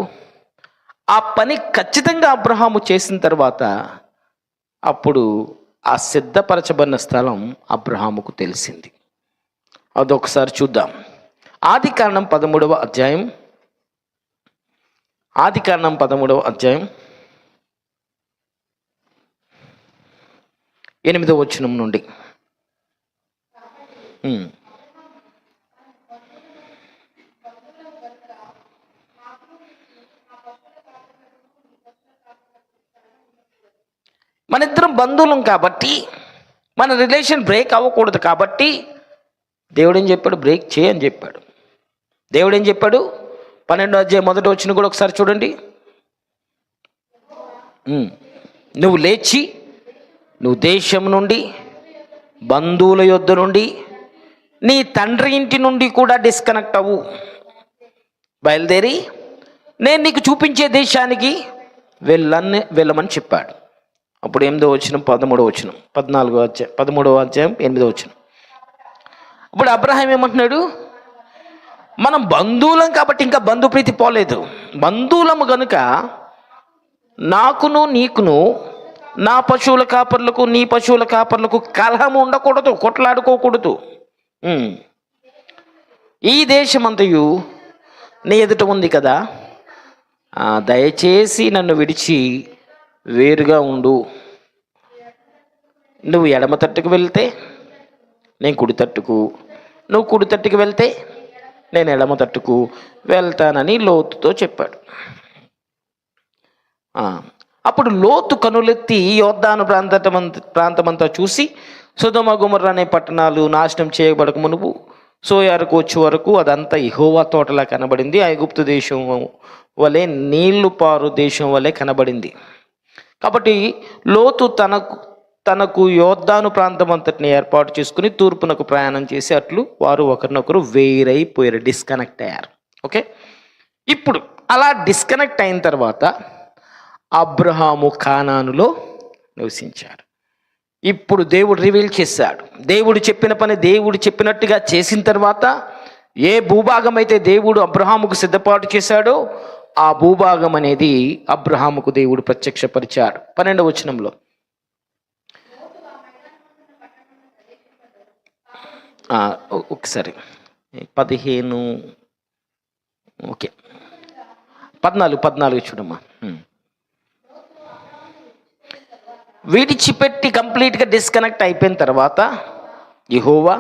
ఆ పని ఖచ్చితంగా అబ్రహాము చేసిన తర్వాత అప్పుడు ఆ సిద్ధపరచబడిన స్థలం అబ్రహాముకు తెలిసింది. అదొకసారి చూద్దాం. ఆదికాండం 13వ అధ్యాయం, ఆదికాండం 13వ అధ్యాయం 8వ వచనం నుండి. మన ఇద్దరం బంధువులం కాబట్టి, మన రిలేషన్ బ్రేక్ అవ్వకూడదు కాబట్టి దేవుడు ఏం చెప్పాడు? బ్రేక్ చేయని చెప్పాడు. దేవుడు ఏం చెప్పాడు? 12వ అధ్యాయం 1వ వచనం కూడా ఒకసారి చూడండి. నువ్వు లేచి నువ్వు దేశం నుండి, బంధువుల యొద్ద నుండి, నీ తండ్రి ఇంటి నుండి కూడా డిస్కనెక్ట్ అవ్వు. బయలుదేరి నేను నీకు చూపించే దేశానికి వెళ్ళమని చెప్పాడు. అప్పుడు 8వ వచనం, 13వ వచనం, 14వ అధ్యాయం, 13వ అధ్యాయం 8వ వచనం. ఇప్పుడు అబ్రహాం ఏమంటున్నాడు? మనం బంధువులం కాబట్టి ఇంకా బంధుప్రీతి పోలేదు. బంధువులము కనుక నాకును నీకును, నా పశువుల కాపర్లకు నీ పశువుల కాపర్లకు కలహం ఉండకూడదు, కొట్లాడుకోకూడదు. ఈ దేశమంతయు నీ ఎదుట ఉంది కదా, దయచేసి నన్ను విడిచి వేరుగా ఉండు. నువ్వు ఎడమ తట్టుకు వెళ్తే నేను కుడి తట్టుకు, నువ్వు కుడి తట్టుకు వెళ్తే నేను ఎడమ తట్టుకు వెళ్తానని లోతుతో చెప్పాడు. అప్పుడు లోతు కనులెత్తి యోర్దాను ప్రాంతమంతా చూసి సొదొమ గొమొర్రా అనే పట్టణాలు నాశనం చేయబడక మునుపు సోయారుకు వచ్చే వరకు అదంతా యెహోవా తోటలా కనబడింది. ఐగుప్తు దేశం వలె, నీళ్లు పారు దేశం వలె కనబడింది. కాబట్టి లోతు తనకు యోర్దాను ప్రాంతం అంతటిని ఏర్పాటు చేసుకుని తూర్పునకు ప్రయాణం చేసి అట్లు వారు ఒకరినొకరు వేరైపోయారు, డిస్కనెక్ట్ అయ్యారు. ఓకే, ఇప్పుడు అలా డిస్కనెక్ట్ అయిన తర్వాత అబ్రహాము కానానులో నివసించాడు. ఇప్పుడు దేవుడు రివీల్ చేశాడు. దేవుడు చెప్పిన పని దేవుడు చెప్పినట్టుగా చేసిన తర్వాత ఏ భూభాగం అయితే దేవుడు అబ్రహాముకు సిద్ధపాటు చేశాడో ఆ భూభాగం అనేది అబ్రహాముకు దేవుడు ప్రత్యక్షపరిచాడు. 12వ వచనంలో ఒకసారి 15, ఓకే 14 చూడమ్మా. విడిచిపెట్టి కంప్లీట్గా డిస్కనెక్ట్ అయిపోయిన తర్వాత యెహోవా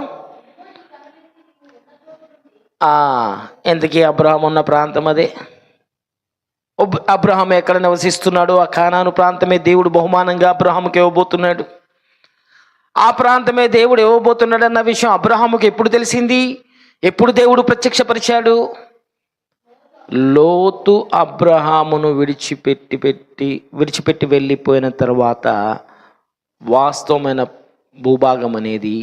ఎందుకీ అబ్రహాం ఉన్న ప్రాంతం అదే. అబ్రహాం ఎక్కడ నివసిస్తున్నాడు? ఆ కానాను ప్రాంతమే దేవుడు బహుమానంగా అబ్రహాముకి ఇవ్వబోతున్నాడు. ఆ ప్రాంతమే దేవుడు ఇవ్వబోతున్నాడు అన్న విషయం అబ్రహాముకి ఎప్పుడు తెలిసింది? ఎప్పుడు దేవుడు ప్రత్యక్షపరిచాడు? లోతు అబ్రహామును విడిచిపెట్టి వెళ్ళిపోయిన తర్వాత వాస్తవమైన భూభాగం అనేది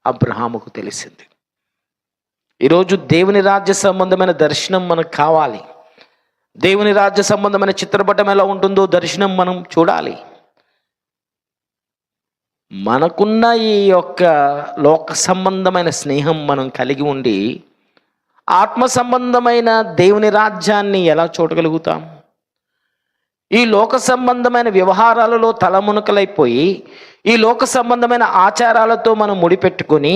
అబ్రహాముకు తెలిసింది. ఈరోజు దేవుని రాజ్య సంబంధమైన దర్శనం మనకు కావాలి. దేవుని రాజ్య సంబంధమైన చిత్రపటం ఎలా ఉంటుందో దర్శనం మనం చూడాలి. మనకున్న ఈ యొక్క లోక సంబంధమైన స్నేహం మనం కలిగి ఉండి ఆత్మ సంబంధమైన దేవుని రాజ్యాన్ని ఎలా చూడగలుగుతాం? ఈ లోక సంబంధమైన వ్యవహారాలలో తలమునకలైపోయి ఈ లోక సంబంధమైన ఆచారాలతో మనం ముడిపెట్టుకొని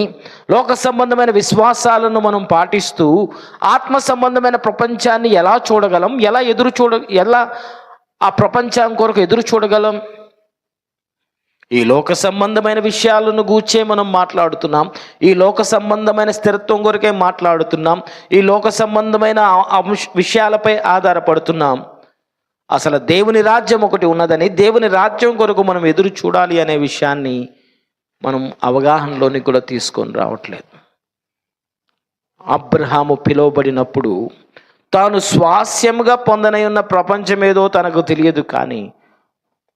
లోక సంబంధమైన విశ్వాసాలను మనం పాటిస్తూ ఆత్మ సంబంధమైన ప్రపంచాన్ని ఎలా చూడగలం? ఎలా ఆ ప్రపంచం కొరకు ఎదురు చూడగలం? ఈ లోక సంబంధమైన విషయాలను గూర్చే మనం మాట్లాడుతున్నాం. ఈ లోక సంబంధమైన స్థిరత్వం కొరకే మాట్లాడుతున్నాం. ఈ లోక సంబంధమైన విషయాలపై ఆధారపడుతున్నాం. అసలు దేవుని రాజ్యం ఒకటి ఉన్నదని, దేవుని రాజ్యం కొరకు మనం ఎదురు చూడాలి అనే విషయాన్ని మనం అవగాహనలోని కూడా తీసుకొని రావట్లేదు. అబ్రహాము పిలువబడినప్పుడు తాను స్వాస్యముగా పొందనై ఉన్న ప్రపంచం ఏదో తనకు తెలియదు, కానీ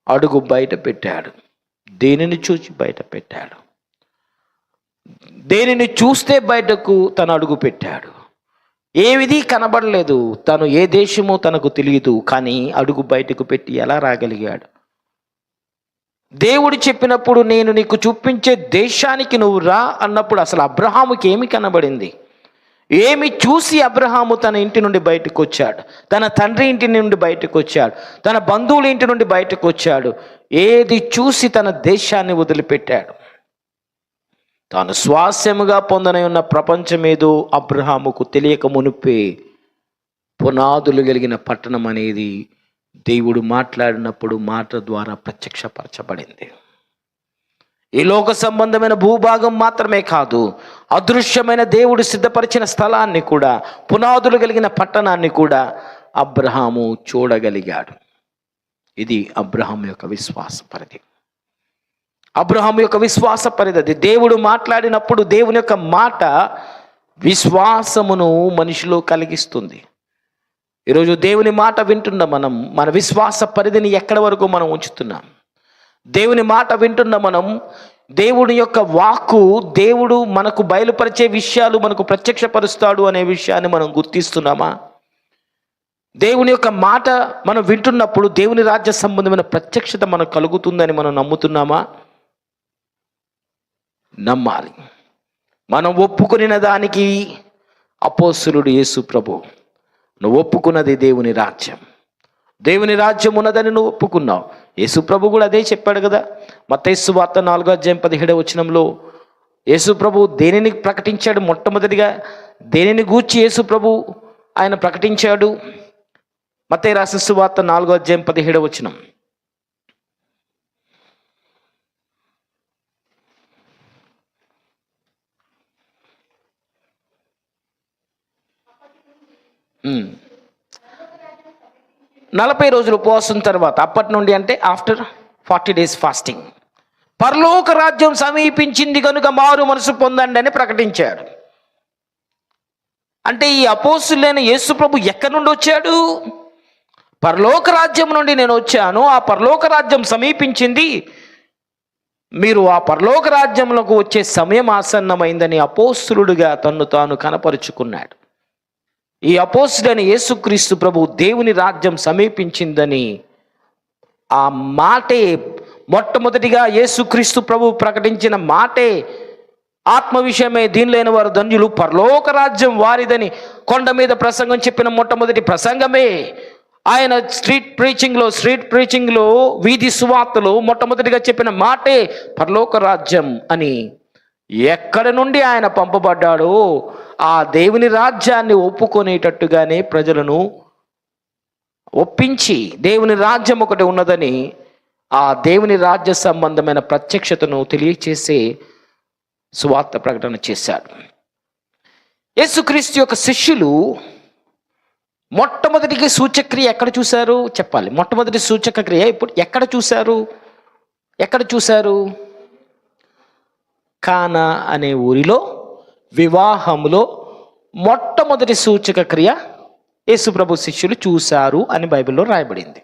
అడుగు బయట పెట్టాడు. దేనిని చూసి బయట పెట్టాడు? దేనిని చూస్తే బయటకు తను అడుగు పెట్టాడు. ఏవిధి కనబడలేదు, తను ఏ దేశమో తనకు తెలియదు, కానీ అడుగు బయటకు పెట్టి ఎలా రాగలిగాడు? దేవుడు చెప్పినప్పుడు నేను నీకు చూపించే దేశానికి నువ్వు రా అన్నప్పుడు అసలు అబ్రహాముకి ఏమి కనబడింది? ఏమి చూసి అబ్రహాము తన ఇంటి నుండి బయటకు వచ్చాడు? తన తండ్రి ఇంటి నుండి బయటకు వచ్చాడు, తన బంధువుల ఇంటి నుండి బయటకు వచ్చాడు. ఏది చూసి తన దేశాన్ని వదిలిపెట్టాడు? తాను స్వాస్యముగా పొందనై ఉన్న ప్రపంచమేదో అబ్రహాముకు తెలియక మునిపే పునాదులు కలిగిన పట్టణం అనేది దేవుడు మాట్లాడినప్పుడు మాట ద్వారా ప్రత్యక్షపరచబడింది. ఈ లోక సంబంధమైన భూభాగం మాత్రమే కాదు, అదృశ్యమైన దేవుడు సిద్ధపరిచిన స్థలాన్ని కూడా, పునాదులు కలిగిన పట్టణాన్ని కూడా అబ్రహాము చూడగలిగాడు. ఇది అబ్రహాం యొక్క విశ్వాస పరిధి. అబ్రహాం యొక్క విశ్వాస పరిధి. దేవుడు మాట్లాడినప్పుడు దేవుని యొక్క మాట విశ్వాసమును మనిషిలో కలిగిస్తుంది. ఈరోజు దేవుని మాట వింటున్న మనం మన విశ్వాస పరిధిని ఎక్కడి వరకు మనం ఉంచుతున్నాం? దేవుని మాట వింటున్న మనం దేవుని యొక్క వాక్కు, దేవుడు మనకు బయలుపరిచే విషయాలు మనకు ప్రత్యక్షపరుస్తాడు అనే విషయాన్ని మనం గుర్తిస్తున్నామా? దేవుని యొక్క మాట మనం వింటున్నప్పుడు దేవుని రాజ్య సంబంధమైన ప్రత్యక్షత మనకు కలుగుతుందని మనం నమ్ముతున్నామా? నమ్మాలి. మనం ఒప్పుకొనిన దానికి అపోస్తలుడు యేసు ప్రభు, నువ్వు ఒప్పుకున్నది దేవుని రాజ్యం, దేవుని రాజ్యం ఉన్నదని నువ్వు ఒప్పుకున్నావు. యేసు ప్రభు కూడా అదే చెప్పాడు కదా. మత్తయి సువార్త 4:17 యేసు ప్రభు దేనిని ప్రకటించాడు? మొట్టమొదటిగా దేనిని గూర్చి యేసు ప్రభు ఆయన ప్రకటించాడు? మత్తయి రాసిన సువార్త 4:17 40 రోజులు ఉపవాసం తర్వాత, అప్పటి నుండి అంటే ఆఫ్టర్ 40 days ఫాస్టింగ్, పరలోక రాజ్యం సమీపించింది కనుక మారు మనసు పొందండి అని ప్రకటించాడు. అంటే ఈ అపోస్తులైన యేసు ప్రభు ఎక్కడి నుండి వచ్చాడు? పరలోక రాజ్యం నుండి నేను వచ్చాను, ఆ పరలోక రాజ్యం సమీపించింది, మీరు ఆ పరలోక రాజ్యంలోకి వచ్చే సమయం ఆసన్నమైందని అపోస్తులుడిగా తన్ను తాను కనపరుచుకున్నాడు. ఈ అపోస్తులైన యేసుక్రీస్తు ప్రభు దేవుని రాజ్యం సమీపించిందని ఆ మాటే, మొట్టమొదటిగా యేసుక్రీస్తు ప్రభు ప్రకటించిన మాటే, ఆత్మ విషయమే దీనిలేని వారు ధన్యులు, పరలోక రాజ్యం వారిదని కొండ మీద ప్రసంగం చెప్పిన మొట్టమొదటి ప్రసంగమే. ఆయన స్ట్రీట్ ప్రీచింగ్లో వీధి సువార్తలో మొట్టమొదటిగా చెప్పిన మాటే పరలోక రాజ్యం అని. ఎక్కడి నుండి ఆయన పంపబడ్డాడో ఆ దేవుని రాజ్యాన్ని ఒప్పుకొనేటట్టుగానే ప్రజలను ఒప్పించి దేవుని రాజ్యం ఒకటి ఉన్నదని, ఆ దేవుని రాజ్య సంబంధమైన ప్రత్యక్షతను తెలియచేసే సువార్త ప్రకటన చేశాడు. యేసుక్రీస్తు యొక్క శిష్యులు మొట్టమొదటికి సూచక్రియ ఎక్కడ చూశారు చెప్పాలి. మొట్టమొదటి సూచక క్రియ ఇప్పుడు ఎక్కడ చూశారు? కానా అనే ఊరిలో వివాహంలో మొట్టమొదటి సూచక క్రియ యేసుప్రభు శిష్యులు చూశారు అని బైబిల్లో రాయబడింది.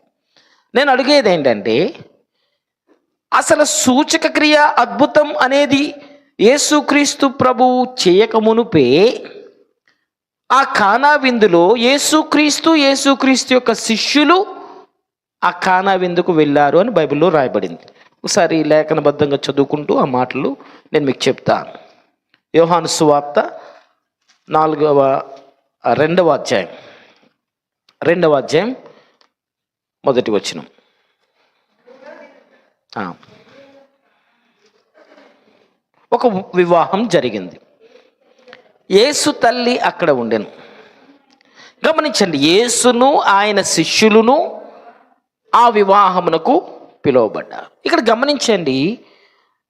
నేను అడిగేది ఏంటంటే, అసలు సూచక క్రియ అద్భుతం అనేది యేసుక్రీస్తు ప్రభు చేయకమునుపే ఆ కానా విందులో యేసుక్రీస్తు యొక్క శిష్యులు ఆ కానా విందుకు వెళ్ళారు అని బైబిల్లో రాయబడింది. ఒకసారి లేఖనబద్ధంగా చదువుకుంటూ ఆ మాటలు నేను మీకు చెప్తాను. యోహాను సువార్త 2వ అధ్యాయం 1వ వచనం. ఒక వివాహం జరిగింది. యేసు తల్లి అక్కడ ఉండెను. గమనించండి, యేసును ఆయన శిష్యులను ఆ వివాహమునకు పిలువబడ్డారు. ఇక్కడ గమనించండి,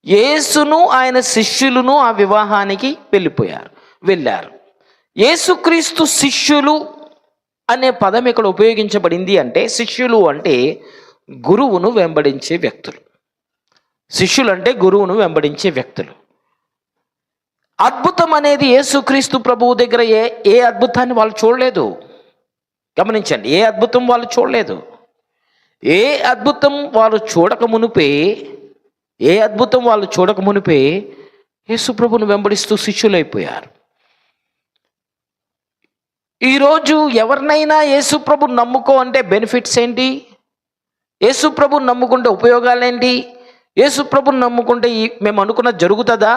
యేసును ఆయన శిష్యులను ఆ వివాహానికి వెళ్ళారు. యేసుక్రీస్తు శిష్యులు అనే పదం ఇక్కడ ఉపయోగించబడింది. అంటే శిష్యులు అంటే గురువును వెంబడించే వ్యక్తులు. శిష్యులు అంటే గురువును వెంబడించే వ్యక్తులు. అద్భుతం అనేది యేసుక్రీస్తు ప్రభువు దగ్గర ఏ అద్భుతాన్ని వాళ్ళు చూడలేదు. గమనించండి, ఏ అద్భుతం వాళ్ళు చూడలేదు. ఏ అద్భుతం వాళ్ళు చూడక మునిపే యేసు ప్రభువును వెంబడిస్తూ శిష్యులైపోయారు. ఈరోజు ఎవరినైనా యేసు ప్రభు నమ్ముకో అంటే బెనిఫిట్స్ ఏంటి? యేసు ప్రభుని నమ్ముకుంటే ఉపయోగాలేంటి? యేసు ప్రభుని నమ్ముకుంటే మేము అనుకున్నది జరుగుతుందా?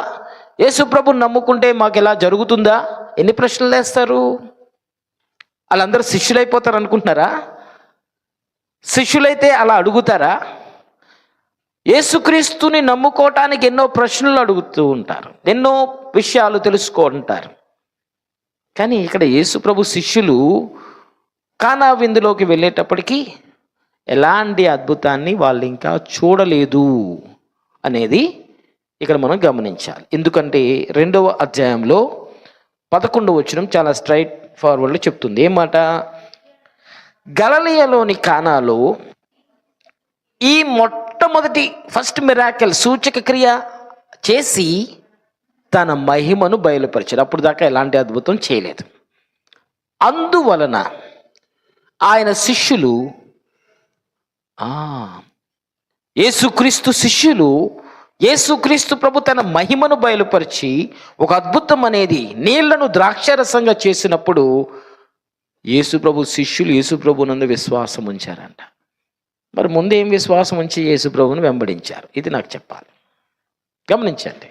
యేసు ప్రభుని నమ్ముకుంటే మాకు ఎలా జరుగుతుందా? ఎన్ని ప్రశ్నలు వేస్తారు? వాళ్ళందరూ శిష్యులైపోతారు అనుకుంటున్నారా? శిష్యులైతే అలా అడుగుతారా? యేసుక్రీస్తుని నమ్ముకోవటానికి ఎన్నో ప్రశ్నలు అడుగుతూ ఉంటారు, ఎన్నో విషయాలు తెలుసుకుంటారు. కానీ ఇక్కడ యేసు ప్రభు శిష్యులు కానా విందులోకి వెళ్ళేటప్పటికీ ఎలాంటి అద్భుతాన్ని వాళ్ళు ఇంకా చూడలేదు అనేది ఇక్కడ మనం గమనించాలి. ఎందుకంటే 2వ అధ్యాయంలో 11వ వచనం చాలా స్ట్రైట్ ఫార్వర్డ్లో చెప్తుంది. ఏమాట? గలిలయలోని కానాలో ఈ మొట్టమొదటి ఫస్ట్ మిరాకిల్ సూచక క్రియ చేసి తన మహిమను బయలుపరిచాడు. అప్పుడు దాకా ఎలాంటి అద్భుతం చేయలేదు. అందువలన ఆయన శిష్యులు యేసుక్రీస్తు శిష్యులు యేసుక్రీస్తు ప్రభు తన మహిమను బయలుపరిచి ఒక అద్భుతం అనేది నీళ్లను ద్రాక్షరసంగా చేసినప్పుడు యేసు ప్రభు శిష్యులు యేసు ప్రభునందు విశ్వాసం ఉంచారంట. మరి ముందేం విశ్వాసం ఉంచి యేసు ప్రభువును వెంబడించారు? ఇది నాకు చెప్పాలి. గమనించండి,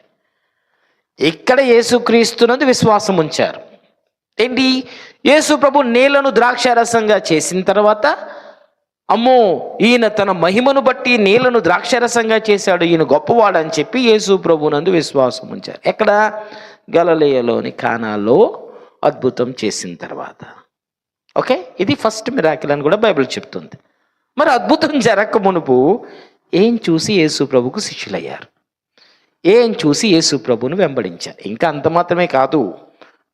ఇక్కడ యేసుక్రీస్తునందు విశ్వాసం ఉంచారు. ఏంటి? యేసు ప్రభు నీళ్లను ద్రాక్షరసంగా చేసిన తర్వాత, అమ్మో ఈయన తన మహిమను బట్టి నీళ్లను ద్రాక్షరసంగా చేశాడు, ఈయన గొప్పవాడు అని చెప్పి యేసు ప్రభునందు విశ్వాసం ఉంచారు. ఎక్కడ? గలిలయలోని కానాలో అద్భుతం చేసిన తర్వాత. ఓకే, ఇది ఫస్ట్ మిరాకిల్ అని కూడా బైబిల్ చెప్తుంది. మరి అద్భుతం జరగక మునుపు ఏం చూసి యేసు ప్రభుకు శిష్యులయ్యారు? ఏం చూసి యేసు ప్రభువును వెంబడించారు? ఇంకా అంత మాత్రమే కాదు.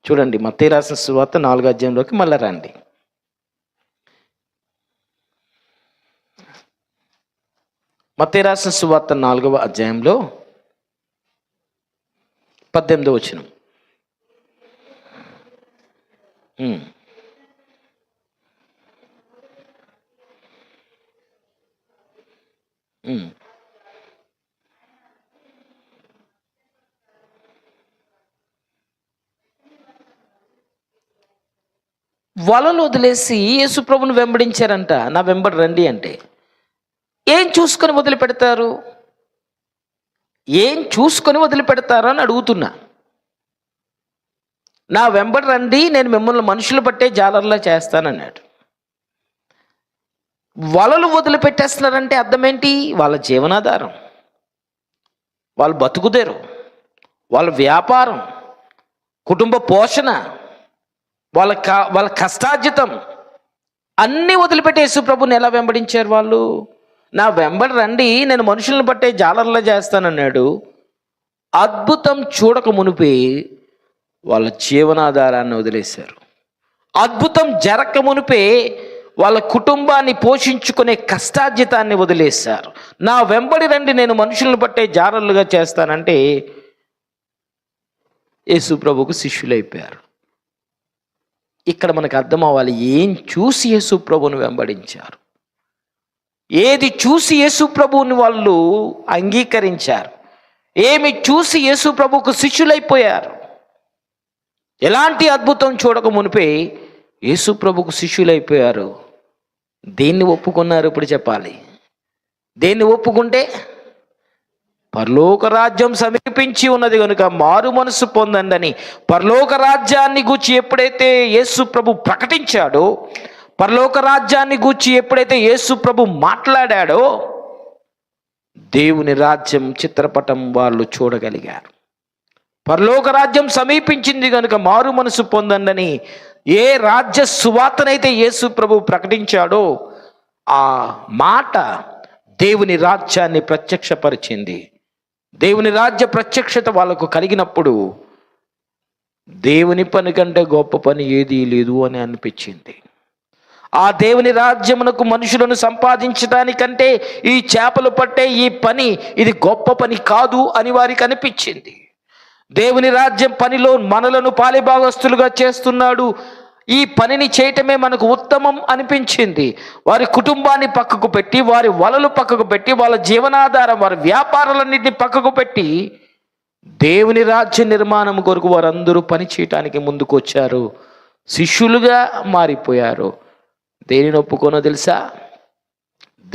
చూడండి, మత్తయి రాసిన సువార్త 4వ అధ్యాయంలోకి మళ్ళీ రండి. మత్తయి రాసిన సువార్త 4వ అధ్యాయంలో 18వ వచనం. వలలు వదిలేసి యేసు ప్రభుని వెంబడించారంట. నా వెంబడి రండి అంటే ఏం చూసుకొని వదిలిపెడతారు? ఏం చూసుకొని వదిలిపెడతారు అని అడుగుతున్నా. నా వెంబడి రండి, నేను మిమ్మల్ని మనుషులు పట్టే జాలర్లా చేస్తానన్నాడు. వలలు వదిలిపెట్టేస్తున్నారంటే అర్థం ఏంటి? వాళ్ళ జీవనాధారం, వాళ్ళ బతుకుదేరు, వాళ్ళ వ్యాపారం, కుటుంబ పోషణ, వాళ్ళ కష్టార్జితం అన్నీ వదిలిపెట్టి యేసు ప్రభుని ఎలా వెంబడించారు వాళ్ళు? నా వెంబడి రండి, నేను మనుషులను బట్టే జాలర్లా చేస్తానన్నాడు. అద్భుతం చూడక మునిపే వాళ్ళ జీవనాధారాన్ని వదిలేశారు. అద్భుతం జరగక మునిపే వాళ్ళ కుటుంబాన్ని పోషించుకునే కష్టార్జితాన్ని వదిలేశారు. నా వెంబడి రండి, నేను మనుషులను బట్టే జాలర్లుగా చేస్తానంటే యేసు ప్రభుకు శిష్యులైపోయారు. ఇక్కడ మనకు అర్థం అవ్వాలి, ఏం చూసి యేసు ప్రభువును వెంబడించారు, ఏది చూసి యేసు ప్రభువుని వాళ్ళు అంగీకరించారు, ఏమి చూసి యేసు ప్రభువుకు శిష్యులైపోయారు. ఎలాంటి అద్భుతం చూడక మునిపే యేసు ప్రభువుకు శిష్యులైపోయారు. దేన్ని ఒప్పుకున్నారు? ఇప్పుడు చెప్పాలి. దేన్ని ఒప్పుకుంటే? పరలోక రాజ్యం సమీపించి ఉన్నది కనుక మారు మనసు పొందండి అని పరలోక రాజ్యాన్ని గూర్చి ఎప్పుడైతే యేసు ప్రభు ప్రకటించాడో, పరలోక రాజ్యాన్ని గూర్చి ఎప్పుడైతే యేసు ప్రభు మాట్లాడాడో, దేవుని రాజ్యం చిత్రపటం వాళ్ళు చూడగలిగారు. పరలోక రాజ్యం సమీపించింది కనుక మారు మనసు పొందండి అని ఏ రాజ్య సువార్తనైతే యేసు ప్రభు ప్రకటించాడో ఆ మాట దేవుని రాజ్యాన్ని ప్రత్యక్షపరిచింది. దేవుని రాజ్య ప్రత్యక్షత వాళ్ళకు కలిగినప్పుడు దేవుని పని కంటే గొప్ప పని ఏదీ లేదు అని అనిపించింది. ఆ దేవుని రాజ్యమునకు మనుషులను సంపాదించడానికంటే ఈ చేపలు పట్టే ఈ పని ఇది గొప్ప పని కాదు అని వారికి అనిపించింది. దేవుని రాజ్యం పనిలో మనలను పాలిభాగస్తులుగా చేస్తున్నాడు, ఈ పనిని చేయటమే మనకు ఉత్తమం అనిపించింది. వారి కుటుంబాన్ని పక్కకు పెట్టి, వారి వలలు పక్కకు పెట్టి, వాళ్ళ జీవనాధారం, వారి వ్యాపారాలన్నింటినీ పక్కకు పెట్టి దేవుని రాజ్య నిర్మాణం కొరకు వారందరూ పని చేయటానికి ముందుకు వచ్చారు, శిష్యులుగా మారిపోయారు. దేనిని ఒప్పుకోనో తెలుసా?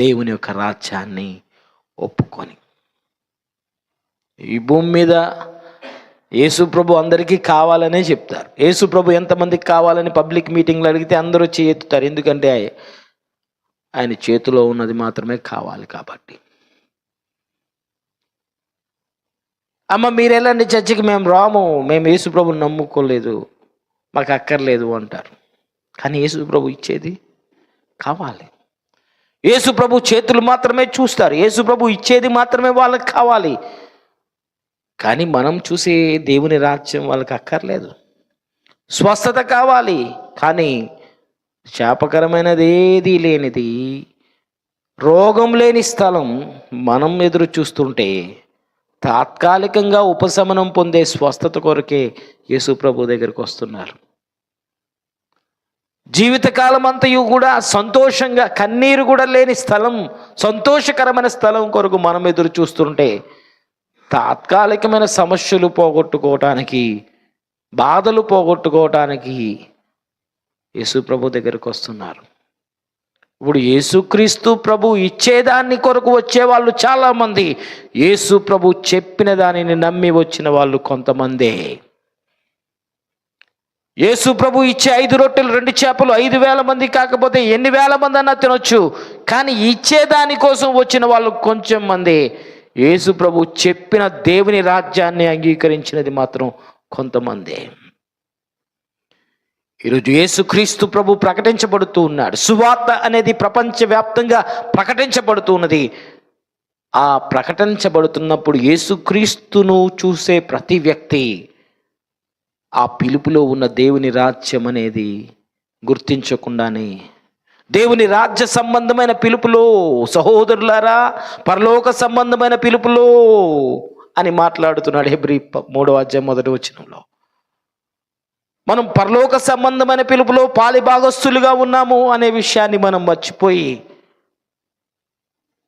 దేవుని యొక్క రాజ్యాన్ని ఒప్పుకొని. ఈ భూమి మీద యేసు ప్రభు అందరికీ కావాలనే చెప్తారు. యేసు ప్రభు ఎంతమందికి కావాలని పబ్లిక్ మీటింగ్లో అడిగితే అందరూ చేతుతారు. ఎందుకంటే ఆయన చేతిలో ఉన్నది మాత్రమే కావాలి కాబట్టి. అమ్మ మీరు వెళ్ళండి చర్చికి, మేము రాము, మేము యేసుప్రభుని నమ్ముకోలేదు, మాకు అక్కర్లేదు అంటారు. కానీ యేసుప్రభు ఇచ్చేది కావాలి. యేసుప్రభు చేతులు మాత్రమే చూస్తారు, యేసుప్రభు ఇచ్చేది మాత్రమే వాళ్ళకి కావాలి. కానీ మనం చూసే దేవుని రాజ్యం వాళ్ళకి అక్కర్లేదు. స్వస్థత కావాలి, కానీ శాపకరమైనది ఏదీ లేనిది, రోగం లేని స్థలం మనం ఎదురు చూస్తుంటే తాత్కాలికంగా ఉపశమనం పొందే స్వస్థత కొరకే యేసుప్రభు దగ్గరికి వస్తున్నారు. జీవితకాలం అంతయు కూడా సంతోషంగా, కన్నీరు కూడా లేని స్థలం, సంతోషకరమైన స్థలం కొరకు మనం ఎదురు చూస్తుంటే తాత్కాలికమైన సమస్యలు పోగొట్టుకోవటానికి, బాధలు పోగొట్టుకోవటానికి యేసుప్రభు దగ్గరికి వస్తున్నారు. ఇప్పుడు యేసుక్రీస్తు ప్రభు ఇచ్చేదాన్ని కొరకు వచ్చేవాళ్ళు చాలామంది, యేసు ప్రభు చెప్పిన దానిని నమ్మి వచ్చిన వాళ్ళు కొంతమందే. యేసు ప్రభు ఇచ్చే 5 రొట్టెలు 2 చేపలు 5,000 మంది కాకపోతే ఎన్ని వేల మంది అన్నా తినొచ్చు. కానీ ఇచ్చేదాని కోసం వచ్చిన వాళ్ళు కొంచెం మంది. యేసు ప్రభు చెప్పిన దేవుని రాజ్యాన్ని అంగీకరించినది మాత్రం కొంతమందే. ఈరోజు యేసుక్రీస్తు ప్రభు ప్రకటించబడుతూ ఉన్నాడు. సువార్త అనేది ప్రపంచవ్యాప్తంగా ప్రకటించబడుతూ ఉన్నది. ఆ ప్రకటించబడుతున్నప్పుడు యేసుక్రీస్తును చూసే ప్రతి వ్యక్తి ఆ పిలుపులో ఉన్న దేవుని రాజ్యం అనేది గుర్తించకుండానే, దేవుని రాజ్య సంబంధమైన పిలుపులో, సహోదరులారా పరలోక సంబంధమైన పిలుపులో అని మాట్లాడుతున్నాడు హెబ్రీ 3వ అధ్యాయం 1వ వచనంలో. మనం పరలోక సంబంధమైన పిలుపులో పాలిభాగస్తులుగా ఉన్నాము అనే విషయాన్ని మనం మర్చిపోయి,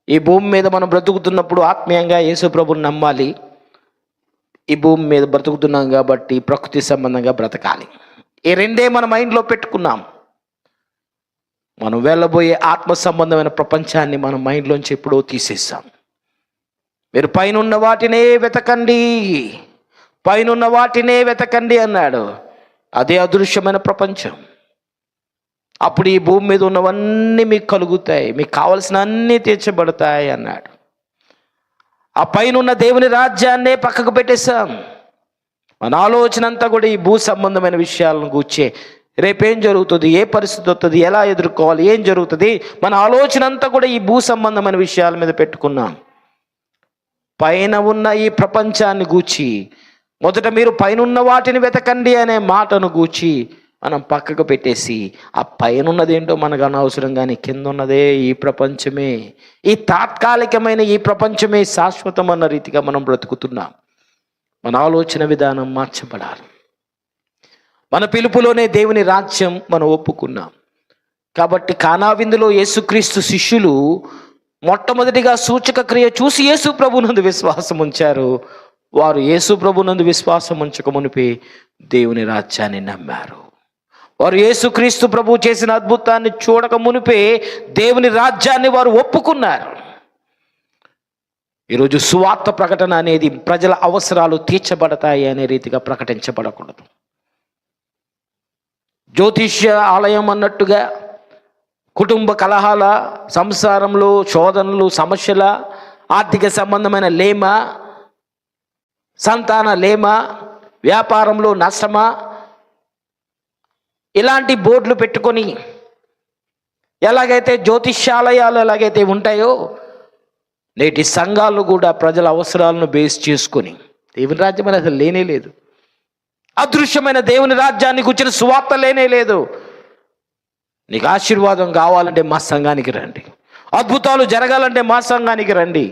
ఈ భూమి మీద మనం బ్రతుకుతున్నప్పుడు ఆత్మీయంగా యేసుప్రభుని నమ్మాలి. ఈ భూమి మీద బ్రతుకుతున్నాం కాబట్టి ప్రకృతి సంబంధంగా బ్రతకాలి. ఈ రెండే మన మైండ్లో పెట్టుకున్నాం. మనం వెళ్ళబోయే ఆత్మ సంబంధమైన ప్రపంచాన్ని మన మైండ్లోంచి ఎప్పుడో తీసేసాం. మీరు పైనున్న వాటినే వెతకండి, పైనున్న వాటినే వెతకండి అన్నాడు. అదే అదృశ్యమైన ప్రపంచం. అప్పుడు ఈ భూమి మీద ఉన్నవన్నీ మీకు కలుగుతాయి, మీకు కావలసిన అన్నీ తీర్చబడతాయి అన్నాడు. ఆ పైన దేవుని రాజ్యాన్నే పక్కకు పెట్టేశాం. మన ఆలోచన అంతా కూడా ఈ భూ సంబంధమైన విషయాలను కూర్చే, రేపేం జరుగుతుంది, ఏ పరిస్థితి వస్తుంది, ఎలా ఎదుర్కోవాలి, ఏం జరుగుతుంది, మన ఆలోచన అంతా కూడా ఈ భూ సంబంధమైన విషయాల మీద పెట్టుకున్నాం. పైన ఉన్న ఈ ప్రపంచాన్ని గూర్చి, మొదట మీరు పైనున్న వాటిని వెతకండి అనే మాటను గూర్చి మనం పక్కకు పెట్టేసి, ఆ పైన ఉన్నదేంటో మనకు అనవసరం, కానీ కింద ఉన్నదే ఈ ప్రపంచమే, ఈ తాత్కాలికమైన ఈ ప్రపంచమే శాశ్వతం అన్న రీతిగా మనం బ్రతుకుతున్నాం. మన ఆలోచన విధానం మార్చబడాలి. మన పిలుపులోనే దేవుని రాజ్యం మనం ఒప్పుకున్నాం. కాబట్టి కానా విందులో యేసుక్రీస్తు శిష్యులు మొట్టమొదటిగా సూచక క్రియ చూసి యేసు ప్రభునందు విశ్వాసం ఉంచారు. వారు యేసు ప్రభునందు విశ్వాసం ఉంచక మునిపే దేవుని రాజ్యాన్ని నమ్మారు. వారు యేసుక్రీస్తు ప్రభు చేసిన అద్భుతాన్ని చూడక మునిపే దేవుని రాజ్యాన్ని వారు ఒప్పుకున్నారు. ఈరోజు సువార్త ప్రకటన అనేది ప్రజల అవసరాలు తీర్చబడతాయి అనే రీతిగా ప్రకటించబడకూడదు. జ్యోతిష్య ఆలయం అన్నట్టుగా కుటుంబ కలహాల, సంసారంలో శోధనలు, సమస్యల, ఆర్థిక సంబంధమైన లేమ, సంతాన లేమ, వ్యాపారంలో నష్టమా, ఇలాంటి బోర్డులు పెట్టుకొని ఎలాగైతే జ్యోతిష్యాలయాలు ఎలాగైతే ఉంటాయో, నేటి సంఘాలు కూడా ప్రజల అవసరాలను బేస్ చేసుకొని, దేవుని రాజ్యం అనేది అసలు లేనే లేదు. అదృశ్యమైన దేవుని రాజ్యాన్ని కూర్చిన సువార్త లేనే లేదు. నీకు ఆశీర్వాదం కావాలంటే మా సంఘానికి రండి, అద్భుతాలు జరగాలంటే మా సంఘానికి రండి.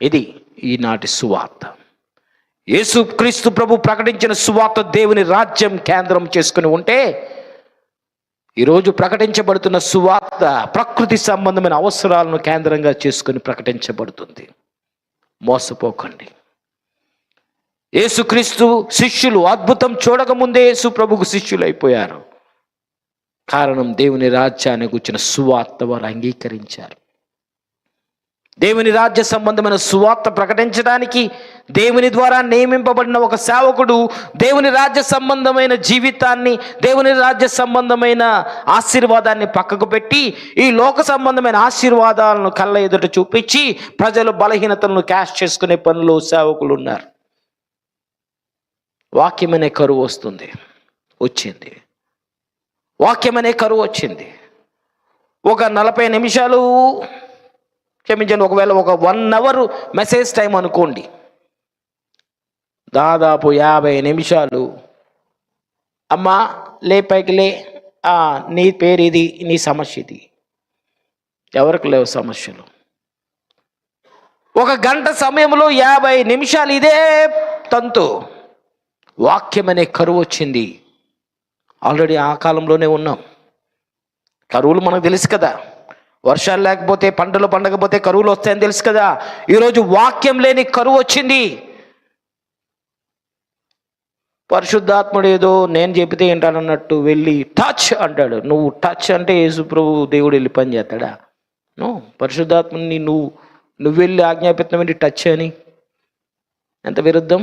ఇది ఈనాటి సువార్త. యేసుక్రీస్తు ప్రభు ప్రకటించిన సువార్త దేవుని రాజ్యం కేంద్రం చేసుకుని ఉంటే, ఈరోజు ప్రకటించబడుతున్న సువార్త ప్రకృతి సంబంధమైన అవసరాలను కేంద్రంగా చేసుకుని ప్రకటించబడుతుంది. మోసపోకండి. యేసుక్రీస్తు శిష్యులు అద్భుతం చూడకముందే యేసు ప్రభుకు శిష్యులు అయిపోయారు. కారణం దేవుని రాజ్యాన్ని గుర్చిన సువార్త వారు అంగీకరించారు. దేవుని రాజ్య సంబంధమైన సువార్త ప్రకటించడానికి దేవుని ద్వారా నియమింపబడిన ఒక సేవకుడు దేవుని రాజ్య సంబంధమైన జీవితాన్ని, దేవుని రాజ్య సంబంధమైన ఆశీర్వాదాన్ని పక్కకు పెట్టి ఈ లోక సంబంధమైన ఆశీర్వాదాలను కళ్ళ ఎదుట చూపించి ప్రజల బలహీనతలను క్యాష్ చేసుకునే పనులు సేవకులు ఉన్నారు. వాక్యం అనే కరువు వచ్చింది. వాక్యం అనే కరువు వచ్చింది. ఒక 40 నిమిషాలు, క్షమించండి, ఒకవేళ ఒక 1 అవర్ మెసేజ్ టైం అనుకోండి, దాదాపు 50 నిమిషాలు అమ్మా లే పైకి లే, నీ పేరు ఇది, నీ సమస్య ఇది. ఎవరికి లేవు సమస్యలు. 1 గంట సమయంలో 50 నిమిషాలు ఇదే తంతు. వాక్యం అనే కరువు వచ్చింది. ఆల్రెడీ ఆ కాలంలోనే ఉన్నాం. కరువులు మనకు తెలుసు కదా. వర్షాలు లేకపోతే, పంటలు పండకపోతే కరువులు వస్తాయని తెలుసు కదా. ఈరోజు వాక్యం లేని కరువు వచ్చింది. పరిశుద్ధాత్ముడు ఏదో నేను చెబితే ఏంటానన్నట్టు వెళ్ళి టచ్ అంటాడు. నువ్వు టచ్ అంటే యేసు ప్రభు దేవుడు వెళ్ళి పని చేస్తాడా? నో. పరిశుద్ధాత్మని నువ్వు వెళ్ళి ఆజ్ఞాపిస్తున్నావు టచ్ అని. ఎంత విరుద్ధం.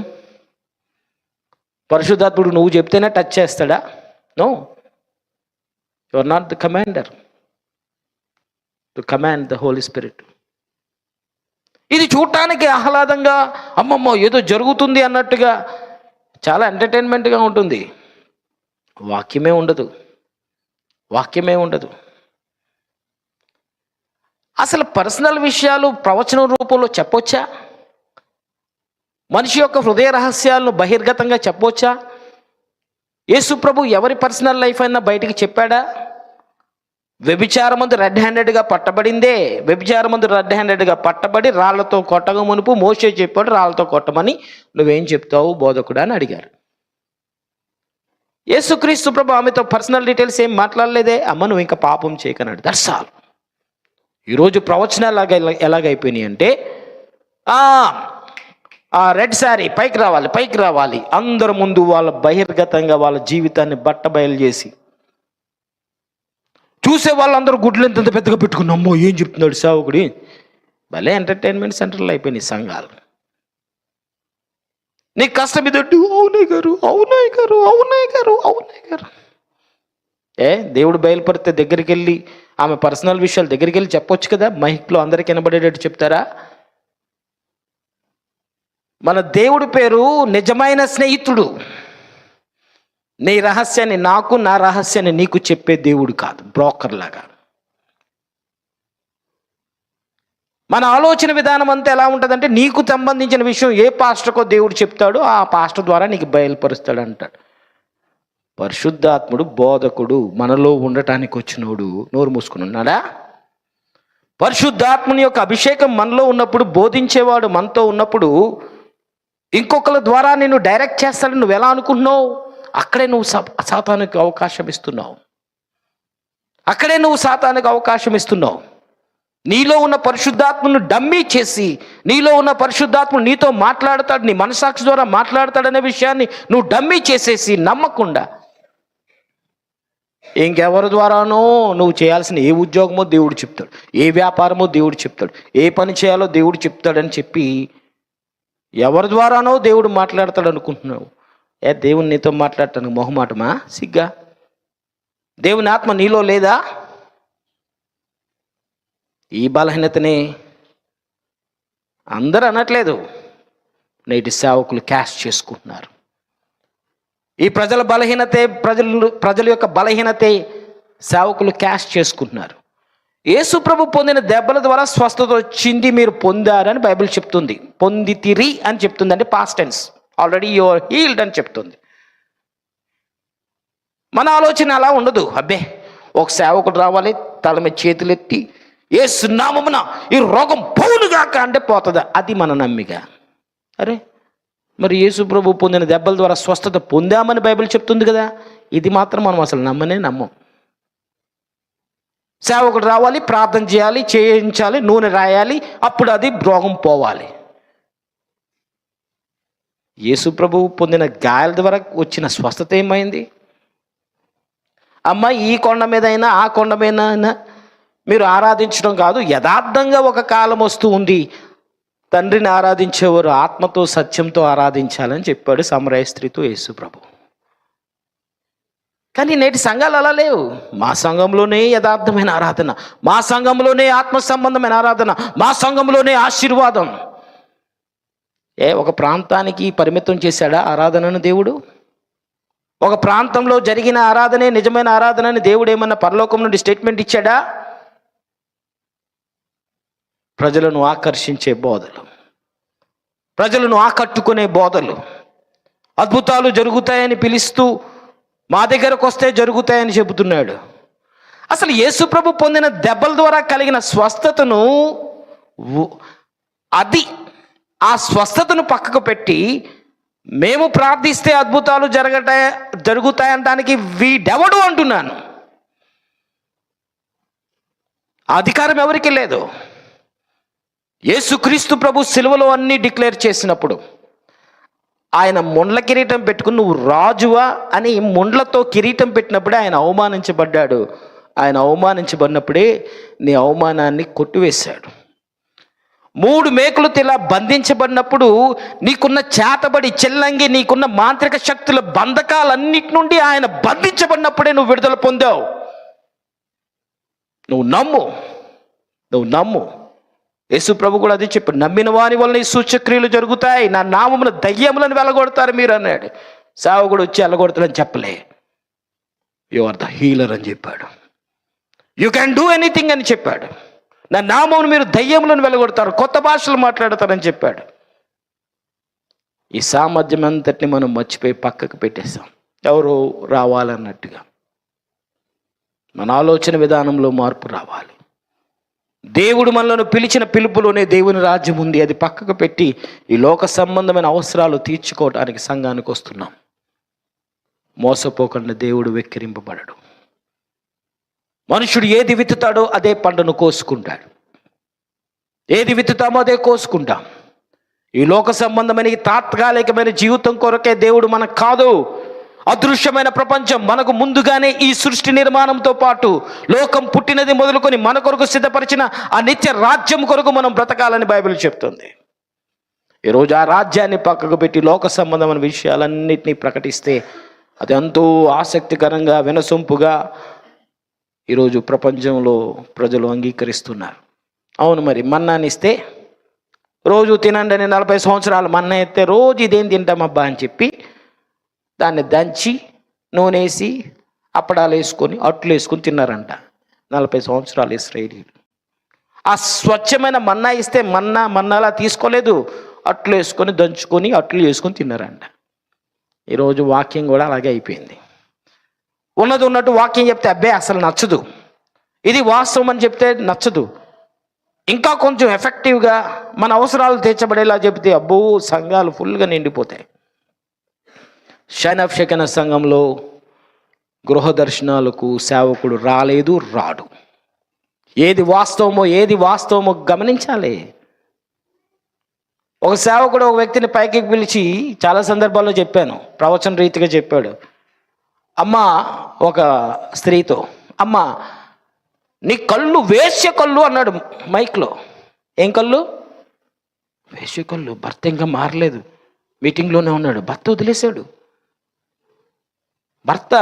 పరిశుద్ధాత్ముడు నువ్వు చెప్తేనే టచ్ చేస్తాడా? No. You are not the commander to command the Holy Spirit. ఇది చూడటానికి ఆహ్లాదంగా, అమ్మమ్మ ఏదో జరుగుతుంది అన్నట్టుగా చాలా ఎంటర్టైన్మెంట్గా ఉంటుంది. వాక్యమే ఉండదు. అసలు పర్సనల్ విషయాలు ప్రవచనం రూపంలో చెప్పొచ్చా? మనిషి యొక్క హృదయ రహస్యాలను బహిర్గతంగా చెప్పొచ్చా? యేసు ప్రభు ఎవరి పర్సనల్ లైఫ్ అయినా బయటికి చెప్పాడా? వ్యభిచారమందు రెడ్ హ్యాండెడ్గా పట్టబడిందే. వ్యభిచారమందు రెడ్ హ్యాండెడ్గా పట్టబడి రాళ్లతో కొట్టగా మునుపు మోషే చెప్పాడు రాళ్లతో కొట్టమని. నువ్వేం చెప్తావు బోధకుడా అని అడిగారు. యేసుక్రీస్తు ప్రభు ఆమెతో పర్సనల్ డీటెయిల్స్ ఏం మాట్లాడలేదే. అమ్మ నువ్వు ఇంకా పాపం చేయకన్నాడు. That's all. ఈరోజు ప్రవచనాలు ఎలాగైపోయినాయి అంటే రెడ్ శారీ పైకి రావాలి అందరి ముందు వాళ్ళ బహిర్గతంగా వాళ్ళ జీవితాన్ని బట్టబయలు చేసి చూసే వాళ్ళందరూ గుడ్లు ఎంత పెద్దగా పెట్టుకుని అమ్మో ఏం చెప్తున్నాడు సేవకుడి. భలే ఎంటర్టైన్మెంట్ సెంటర్లు అయిపోయినాయి సంఘాలు. నీకు కష్టం ఇదట్టు అవునాయ్ గారు. దేవుడు బయలుపడితే దగ్గరికి వెళ్ళి ఆమె పర్సనల్ విషయాలు దగ్గరికి వెళ్ళి చెప్పొచ్చు కదా. మైక్లో అందరికి వినబడేటట్టు చెప్తారా? మన దేవుడి పేరు నిజమైన స్నేహితుడు. నీ రహస్యాన్ని నాకు, నా రహస్యాన్ని నీకు చెప్పే దేవుడు కాదు, బ్రోకర్ లాగా. మన ఆలోచన విధానం అంతా ఎలా ఉంటుందంటే నీకు సంబంధించిన విషయం ఏ పాస్టర్కో దేవుడు చెప్తాడు, ఆ పాస్టర్ ద్వారా నీకు బయలుపరుస్తాడు అంటాడు. పరిశుద్ధాత్ముడు బోధకుడు మనలో ఉండటానికి వచ్చినోడు నోరు మూసుకుని ఉన్నాడా? పరిశుద్ధాత్ముని యొక్క అభిషేకం మనలో ఉన్నప్పుడు, బోధించేవాడు మనతో ఉన్నప్పుడు ఇంకొకరి ద్వారా నేను డైరెక్ట్ చేస్తాడని నువ్వు ఎలా అనుకుంటున్నావు? అక్కడే నువ్వు సాతానుకి అవకాశం ఇస్తున్నావు. నీలో ఉన్న పరిశుద్ధాత్మను డమ్మీ చేసి, నీలో ఉన్న పరిశుద్ధాత్మను నీతో మాట్లాడతాడు, నీ మనసాక్షి ద్వారా మాట్లాడతాడనే విషయాన్ని నువ్వు డమ్మీ చేసేసి నమ్మకుండా ఇంకెవరి ద్వారానో నువ్వు చేయాల్సిన ఏ ఉద్యోగమో దేవుడు చెప్తాడు, ఏ వ్యాపారమో దేవుడు చెప్తాడు, ఏ పని చేయాలో దేవుడు చెప్తాడని చెప్పి ఎవరి ద్వారానో దేవుడు మాట్లాడతాడు అనుకుంటున్నావు. దేవుని నీతో మాట్లాడటానికి మొహమాటమా, సిగ్గా? దేవుని ఆత్మ నీలో లేదా? ఈ బలహీనతని అందరూ అనట్లేదు, నేటి సేవకులు క్యాష్ చేసుకుంటున్నారు. ఈ ప్రజల యొక్క బలహీనతే సేవకులు క్యాష్ చేసుకుంటున్నారు. యేసు ప్రభు పొందిన దెబ్బల ద్వారా స్వస్థత వచ్చింది, మీరు పొందారని బైబిల్ చెప్తుంది. పొందితిరి అని చెప్తుంది, అంటే past tense. Already you are healed అని చెప్తుంది. మన ఆలోచన అలా ఉండదు. అబ్బే ఒక సేవకుడు రావాలి, తల మీద చేతులెత్తి యేసు నామమున ఈ రోగం పోవునుగాక అంటే పోతుందా? అది మన నమ్మిక. అరే మరి యేసు ప్రభు పొందిన దెబ్బల ద్వారా స్వస్థత పొందామని బైబిల్ చెప్తుంది కదా. ఇది మాత్రం మనం అసలు నమ్మం. సేవకుడు రావాలి, ప్రార్థన చేయాలి, చేయించాలి, నూనె రాయాలి, అప్పుడు అది రోగం పోవాలి. యేసు ప్రభువు పొందిన గాయాల ద్వారా వచ్చిన స్వస్థత ఏమైంది? అమ్మ ఈ కొండ మీద అయినా ఆ కొండ మీద అయినా మీరు ఆరాధించడం కాదు, యథార్థంగా ఒక కాలం వస్తూ ఉంది తండ్రిని ఆరాధించేవారు ఆత్మతో సత్యంతో ఆరాధించాలని చెప్పాడు సమరయ స్త్రీతో యేసు ప్రభు. కానీ నేటి సంఘాలు అలా లేవు. మా సంఘంలోనే యథార్థమైన ఆరాధన, మా సంఘంలోనే ఆత్మ సంబంధమైన ఆరాధన, మా సంఘంలోనే ఆశీర్వాదం. ఒక ప్రాంతానికి పరిమితం చేశాడా ఆరాధనను దేవుడు? ఒక ప్రాంతంలో జరిగిన ఆరాధనే నిజమైన ఆరాధనని దేవుడు ఏమన్నా పరలోకం నుండి స్టేట్మెంట్ ఇచ్చాడా? ప్రజలను ఆకర్షించే బోధలు, ప్రజలను ఆకట్టుకునే బోధలు, అద్భుతాలు జరుగుతాయని పిలుస్తూ మా దగ్గరకు వస్తే జరుగుతాయని చెబుతున్నాడు. అసలు యేసు ప్రభు పొందిన దెబ్బల ద్వారా కలిగిన స్వస్థతను, ఆ స్వస్థతను పక్కకు పెట్టి మేము ప్రార్థిస్తే అద్భుతాలు జరుగుతాయనడానికి వీడెవడు అంటున్నాను. అధికారం ఎవరికి లేదు. యేసుక్రీస్తు ప్రభు సిలువలో అన్నీ డిక్లేర్ చేసినప్పుడు ఆయన ముండ్ల కిరీటం పెట్టుకుని నువ్వు రాజువా అని ముండ్లతో కిరీటం పెట్టినప్పుడే ఆయన అవమానించబడ్డాడు. ఆయన అవమానించబడినప్పుడే నీ అవమానాన్ని కొట్టివేశాడు. 3 మేకులతో ఇలా బంధించబడినప్పుడు నీకున్న చేతబడి చెల్లంగి, నీకున్న మాంత్రిక శక్తుల బంధకాలన్నిటి నుండి ఆయన బంధించబడినప్పుడే నువ్వు విడుదల పొందావు. నువ్వు నమ్ము. యేసు ప్రభు కూడా అది చెప్పాడు, నమ్మిన వాని వలన ఈ సూచక్రియలు జరుగుతాయి, నా నామమున దయ్యములను వెళ్ళగొడతారు మీరు అన్నాడు. సేవకుడు వచ్చి వెళ్ళగొడతాడని చెప్పలే, యు ఆర్ ద హీలర్ అని చెప్పాడు. యూ క్యాన్ డూ ఎనీథింగ్ అని చెప్పాడు. నా నామమును మీరు దయ్యములను వెళ్ళగొడతారు, కొత్త భాషలు మాట్లాడతారని చెప్పాడు. ఈ సామర్థ్యం అంతటిని మనం మర్చిపోయి పక్కకు పెట్టేశాం, ఎవరు రావాలన్నట్టుగా. మన ఆలోచన విధానంలో మార్పు రావాలి. దేవుడు మనలను పిలిచిన పిలుపులోనే దేవుని రాజ్యం ఉంది. అది పక్కకు పెట్టి ఈ లోక సంబంధమైన అవసరాలు తీర్చుకోవటానికి సంఘానికి వస్తున్నాం. మోసపోకుండా దేవుడు వెక్కిరింపబడడు. మనుషుడు ఏది విత్తుతాడో అదే పంటను కోసుకుంటాడు. ఏది విత్తుతామో అదే కోసుకుంటాం. ఈ లోక సంబంధమైన తాత్కాలికమైన జీవితం కొరకే దేవుడు మనకు కాదు. అదృశ్యమైన ప్రపంచం మనకు ముందుగానే ఈ సృష్టి నిర్మాణంతో పాటు లోకం పుట్టినది మొదలుకొని మన కొరకు సిద్ధపరిచిన ఆ నిత్య రాజ్యం కొరకు మనం బ్రతకాలని బైబిల్ చెప్తుంది. ఈరోజు ఆ రాజ్యాన్ని పక్కకు పెట్టి లోక సంబంధమైన విషయాలన్నింటినీ ప్రకటిస్తే అది ఎంతో ఆసక్తికరంగా వినసొంపుగా ఈరోజు ప్రపంచంలో ప్రజలు అంగీకరిస్తున్నారు. అవును, మరి మన్నాని ఇస్తే రోజు తినండి అని 40 సంవత్సరాలు మన్నా ఇస్తే రోజు ఇదేం తింటామబ్బా అని చెప్పి దాన్ని దంచి నూనె వేసి అప్పడాలు వేసుకొని అట్లు వేసుకొని తిన్నారంట 40 సంవత్సరాలు ఇశ్రాయేలీయులు. ఆ స్వచ్ఛమైన మన్నా ఇస్తే మన్నాలా తీసుకోలేదు, అట్లు వేసుకొని దంచుకొని అట్లు వేసుకొని తిన్నారంట. ఈరోజు వాక్యం కూడా అలాగే అయిపోయింది. ఉన్నది ఉన్నట్టు వాక్యం చెప్తే అబ్బే అసలు నచ్చదు, ఇది వాస్తవం అని చెప్తే నచ్చదు. ఇంకా కొంచెం ఎఫెక్టివ్గా మన అవసరాలు తీర్చబడేలా చెబితే అబ్బో సంఘాలు ఫుల్గా నిండిపోతాయి. షైన్ ఆఫ్ షెకెన సంఘంలో గృహ దర్శనాలకు సేవకుడు రాడు. ఏది వాస్తవమో గమనించాలి. ఒక సేవకుడు ఒక వ్యక్తిని పైకి పిలిచి చాలా సందర్భాల్లో చెప్పాను, ప్రవచన రీతిగా చెప్పాడు. అమ్మ ఒక స్త్రీతో, అమ్మ నీ కళ్ళు వేశ్య కళ్ళు అన్నాడు మైక్లో. ఏం కళ్ళు? వేశ్య కళ్ళు. భర్త ఇంకా మారలేదు, మీటింగ్లోనే ఉన్నాడు. భర్త వదిలేశాడు. భర్త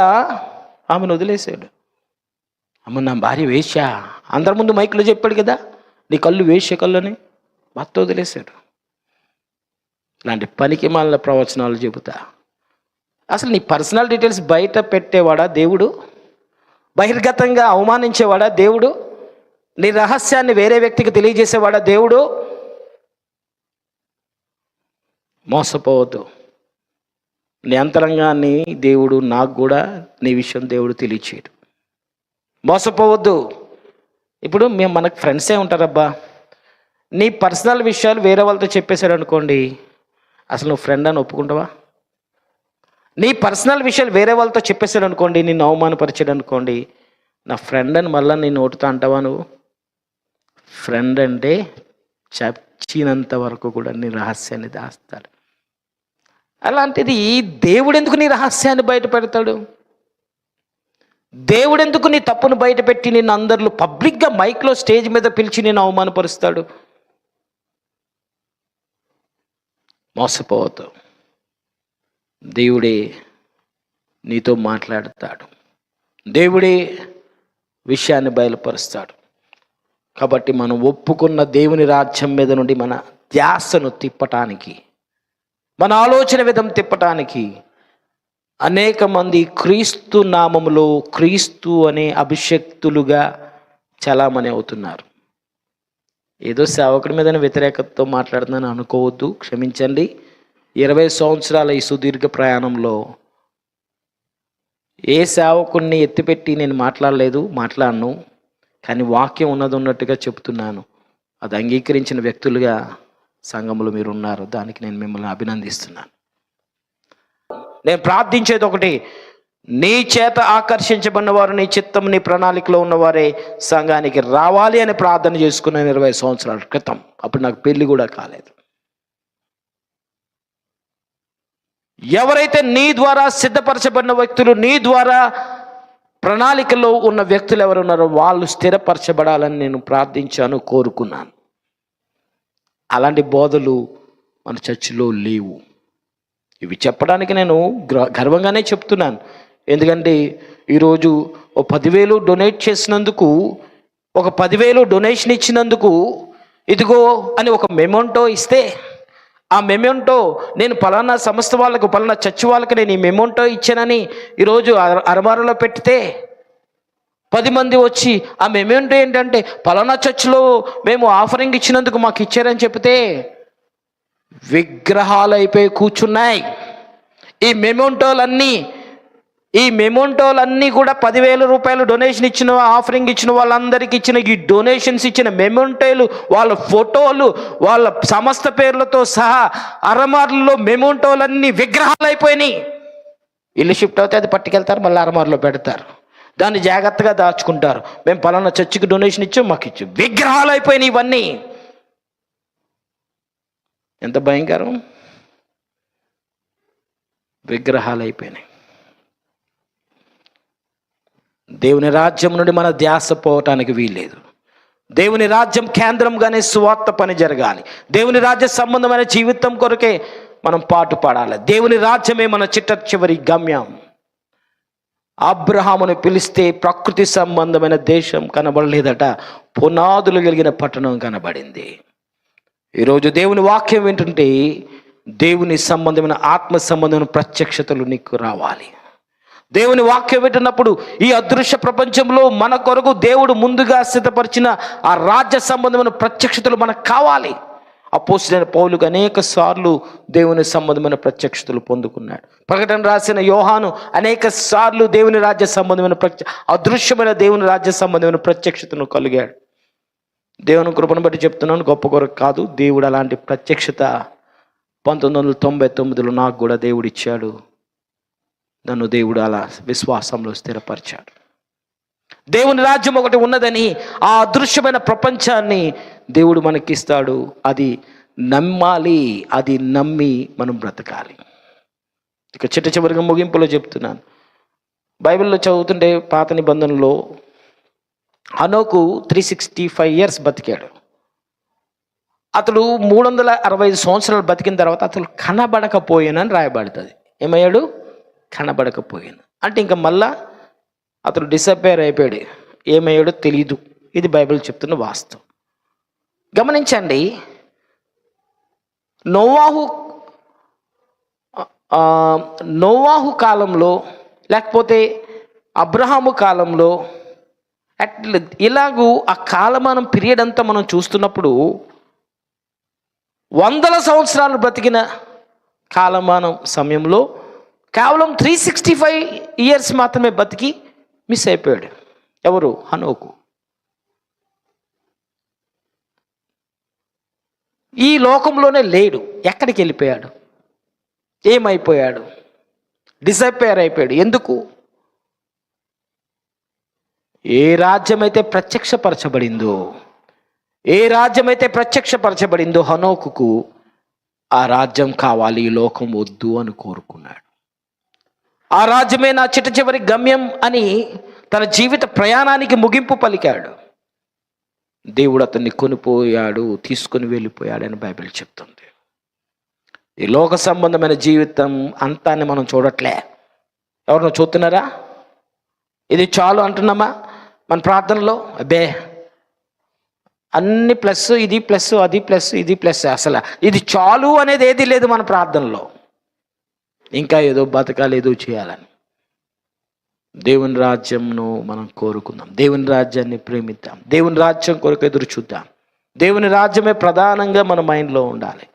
ఆమెను వదిలేశాడు. అమ్మ నా భార్య వేశ్య, అందరి ముందు మైక్లో చెప్పాడు కదా, నీ కళ్ళు వేశ్య కళ్ళు అని. భర్త వదిలేశాడు. ఇలాంటి పనికి మాలిన ప్రవచనాలు చెబుతా. అసలు నీ పర్సనల్ డీటెయిల్స్ బయట పెట్టేవాడా దేవుడు? బహిర్గతంగా అవమానించేవాడా దేవుడు? నీ రహస్యాన్ని వేరే వ్యక్తికి తెలియజేసేవాడా దేవుడు? మోసపోవద్దు. నీ అంతరంగాన్ని దేవుడు, నాకు కూడా నీ విషయం దేవుడు తెలియచేయడు. మోసపోవద్దు. ఇప్పుడు మనకు ఫ్రెండ్సే ఉంటారబ్బా, నీ పర్సనల్ విషయాలు వేరే వాళ్ళతో చెప్పేశాడు అనుకోండి, అసలు నువ్వు ఫ్రెండ్ అని ఒప్పుకుంటావా? నీ పర్సనల్ విషయాలు వేరే వాళ్ళతో చెప్పేశాడు అనుకోండి, నిన్ను అవమానపరిచాడు అనుకోండి, నా ఫ్రెండ్ అని మళ్ళీ నేను నోటుతో అంటావా నువ్వు? ఫ్రెండ్ అంటే చచ్చినంత వరకు కూడా నీ రహస్యాన్ని దాస్తాడు. అలాంటిది దేవుడు ఎందుకు నీ రహస్యాన్ని బయట పెడతాడు? దేవుడెందుకు నీ తప్పును బయటపెట్టి నిన్ను అందరిలో పబ్లిక్గా మైక్లో స్టేజ్ మీద పిలిచి నేను అవమానపరుస్తాడు? మోసపోవద్దు. దేవుడే నీతో మాట్లాడతాడు. దేవుడే విషయాన్ని బయలుపరుస్తాడు. కాబట్టి మనం ఒప్పుకున్న దేవుని రాజ్యం మీద నుండి మన ధ్యాసను తిప్పటానికి, మన ఆలోచన విధం తిప్పటానికి అనేక మంది క్రీస్తు నామములో క్రీస్తు అనే అభిషక్తులుగా చలామణి అవుతున్నారు. ఏదో సేవకుడి మీద వ్యతిరేకతతో మాట్లాడుతున్నాను అనుకోవద్దు, క్షమించండి. 20 సంవత్సరాల ఈ సుదీర్ఘ ప్రయాణంలో ఏ సేవకుడిని ఎత్తిపెట్టి నేను మాట్లాడను. కానీ వాక్యం ఉన్నట్టుగా చెప్తున్నాను. అది అంగీకరించిన వ్యక్తులుగా సంఘంలో మీరు ఉన్నారు. దానికి నేను మిమ్మల్ని అభినందిస్తున్నాను. నేను ప్రార్థించేది ఒకటి, నీ చేత ఆకర్షించబడిన వారు, నీ చిత్తం, నీ ప్రణాళికలో ఉన్నవారే సంఘానికి రావాలి అని ప్రార్థన చేసుకున్నాను 20 సంవత్సరాల క్రితం. అప్పుడు నాకు పెళ్లి కూడా కాలేదు. ఎవరైతే నీ ద్వారా సిద్ధపరచబడిన వ్యక్తులు, నీ ద్వారా ప్రణాళికలో ఉన్న వ్యక్తులు ఎవరున్నారో వాళ్ళు స్థిరపరచబడాలని నేను ప్రార్థించాను, కోరుకున్నాను. అలాంటి బోధలు మన చర్చిలో లేవు. ఇవి చెప్పడానికి నేను గర్వంగానే చెప్తున్నాను. ఎందుకంటే ఈరోజు 10,000 డొనేట్ చేసినందుకు, ఒక 10,000 డొనేషన్ ఇచ్చినందుకు ఇదిగో అని ఒక మెమోంటో ఇస్తే, ఆ మెమోంటో నేను పలానా సంస్థ వాళ్ళకు, పలానా చర్చ్ వాళ్ళకి నేను ఈ మెమోంటో ఇచ్చానని ఈరోజు అరమారలో పెడితే 10 మంది వచ్చి ఆ మెమోంటో ఏంటంటే పలానా చర్చ్లో మేము ఆఫరింగ్ ఇచ్చినందుకు మాకు ఇచ్చారని చెప్తే విగ్రహాలు అయిపోయి కూర్చున్నాయి. ఈ మెమోంటోలన్నీ కూడా 10,000 రూపాయలు డొనేషన్ ఇచ్చిన, ఆఫరింగ్ ఇచ్చిన వాళ్ళందరికీ ఇచ్చిన ఈ డొనేషన్స్ ఇచ్చిన మెమోంటోలు, వాళ్ళ ఫోటోలు, వాళ్ళ సమస్త పేర్లతో సహా అరమార్లలో మెమోంటోలన్నీ విగ్రహాలు అయిపోయినాయి. ఇల్లు షిఫ్ట్ అవుతే అది పట్టుకెళ్తారు, మళ్ళీ అరమార్లో పెడతారు, దాన్ని జాగ్రత్తగా దాచుకుంటారు. మేము పలానా చర్చికి డొనేషన్ ఇచ్చాం, మాకు ఇచ్చాం. విగ్రహాలు అయిపోయినాయి ఇవన్నీ. ఎంత భయంకరం! విగ్రహాలు అయిపోయినాయి. దేవుని రాజ్యం నుండి మన ధ్యాస పోవటానికి వీల్లేదు. దేవుని రాజ్యం కేంద్రంగానే సువార్త పని జరగాలి. దేవుని రాజ్య సంబంధమైన జీవితం కొరకే మనం పాటు పడాలి. దేవుని రాజ్యమే మన చివరి గమ్యం. అబ్రహామును పిలిస్తే ప్రకృతి సంబంధమైన దేశం కనబడలేదట, పునాదులు కలిగిన పట్టణం కనబడింది. ఈరోజు దేవుని వాక్యం వింటుంటే దేవుని సంబంధమైన, ఆత్మ సంబంధమైన ప్రత్యక్షతలు నీకు రావాలి. దేవుని వాక్యం వింటున్నప్పుడు ఈ అదృశ్య ప్రపంచంలో మన కొరకు దేవుడు ముందుగా సిద్ధపరిచిన ఆ రాజ్య సంబంధమైన ప్రత్యక్షతలు మనకు కావాలి. అపోస్తలుడైన పౌలుకు అనేక సార్లు దేవుని సంబంధమైన ప్రత్యక్షతలు పొందుకున్నాడు. ప్రకటన రాసిన యోహాను అనేక సార్లు దేవుని రాజ్య సంబంధమైన అదృశ్యమైన దేవుని రాజ్య సంబంధమైన ప్రత్యక్షతను కలిగాడు. దేవుని కృపను బట్టి చెప్తున్నాను, గొప్ప కొరకు కాదు. దేవుడు అలాంటి ప్రత్యక్షత 1999లో నాకు కూడా దేవుడు ఇచ్చాడు. నన్ను దేవుడు అలా విశ్వాసంలో స్థిరపరిచాడు. దేవుని రాజ్యం ఒకటి ఉన్నదని, ఆ అదృశ్యమైన ప్రపంచాన్ని దేవుడు మనకిస్తాడు. అది నమ్మాలి, అది నమ్మి మనం బ్రతకాలి. ఇక చివరిగా ముగింపులో చెప్తున్నాను. బైబిల్లో చదువుతుంటే పాత నిబంధనలో హనోకు 365 years బతికాడు. అతడు 365 సంవత్సరాలు బతికిన తర్వాత అతడు కనబడకపోయానని రాయబడుతుంది. ఏమయ్యాడు? కనబడకపోయాను. అంటే ఇంకా మళ్ళా అతడు డిసప్పేర్ అయిపోయాడు. ఏమయ్యాడో తెలీదు. ఇది బైబిల్ చెప్తున్న వాస్తవం. గమనించండి, నోవాహు కాలంలో లేకపోతే అబ్రహాము కాలంలో ఇలాగూ ఆ కాలమానం పీరియడ్ అంతా మనం చూస్తున్నప్పుడు 100 సంవత్సరాలు బ్రతికిన కాలమానం సమయంలో కేవలం 365 years మాత్రమే బతికి మిస్ అయిపోయాడు. ఎవరు? హనోకు. ఈ లోకంలోనే లేడు. ఎక్కడికి వెళ్ళిపోయాడు? ఏమైపోయాడు? డిసప్పేర్ అయిపోయాడు. ఎందుకు? ఏ రాజ్యమైతే ప్రత్యక్షపరచబడిందో హనోకుకు ఆ రాజ్యం కావాలి, ఈ లోకం వద్దు అని కోరుకున్నాడు. ఆ రాజ్యమే నా చివరి గమ్యం అని తన జీవిత ప్రయాణానికి ముగింపు పలికాడు. దేవుడు అతన్ని కొనిపోయాడు, తీసుకొని వెళ్ళిపోయాడని బైబిల్ చెప్తుంది. ఈ లోక సంబంధమైన జీవితం అంతాన్ని మనం చూడట్లే. ఎవరినో చూస్తున్నారా? ఇది చాలు అంటున్నామా మన ప్రార్థనలో? అబ్బే అన్ని ప్లస్, ఇది ప్లస్, అది ప్లస్, ఇది ప్లస్. అసలు ఇది చాలు అనేది ఏది లేదు మన ప్రార్థనలో. ఇంకా ఏదో బతకాలి, ఏదో చేయాలని. దేవుని రాజ్యంను మనం కోరుకుందాం, దేవుని రాజ్యాన్ని ప్రేమిద్దాం, దేవుని రాజ్యం కొరకు ఎదురు చూద్దాం. దేవుని రాజ్యమే ప్రధానంగా మన మైండ్లో ఉండాలి.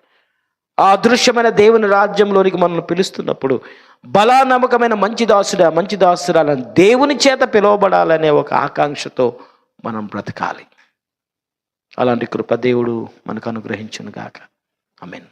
ఆ అదృశ్యమైన దేవుని రాజ్యంలోనికి మనల్ని పిలుస్తున్నప్పుడు బలానమ్మకమైన మంచి దాసుడా, మంచి దాసురాలని దేవుని చేత పిలువబడాలనే ఒక ఆకాంక్షతో మనం బ్రతకాలి. అలాంటి కృప దేవుడు మనకు అనుగ్రహించును గాక. ఆమేన్.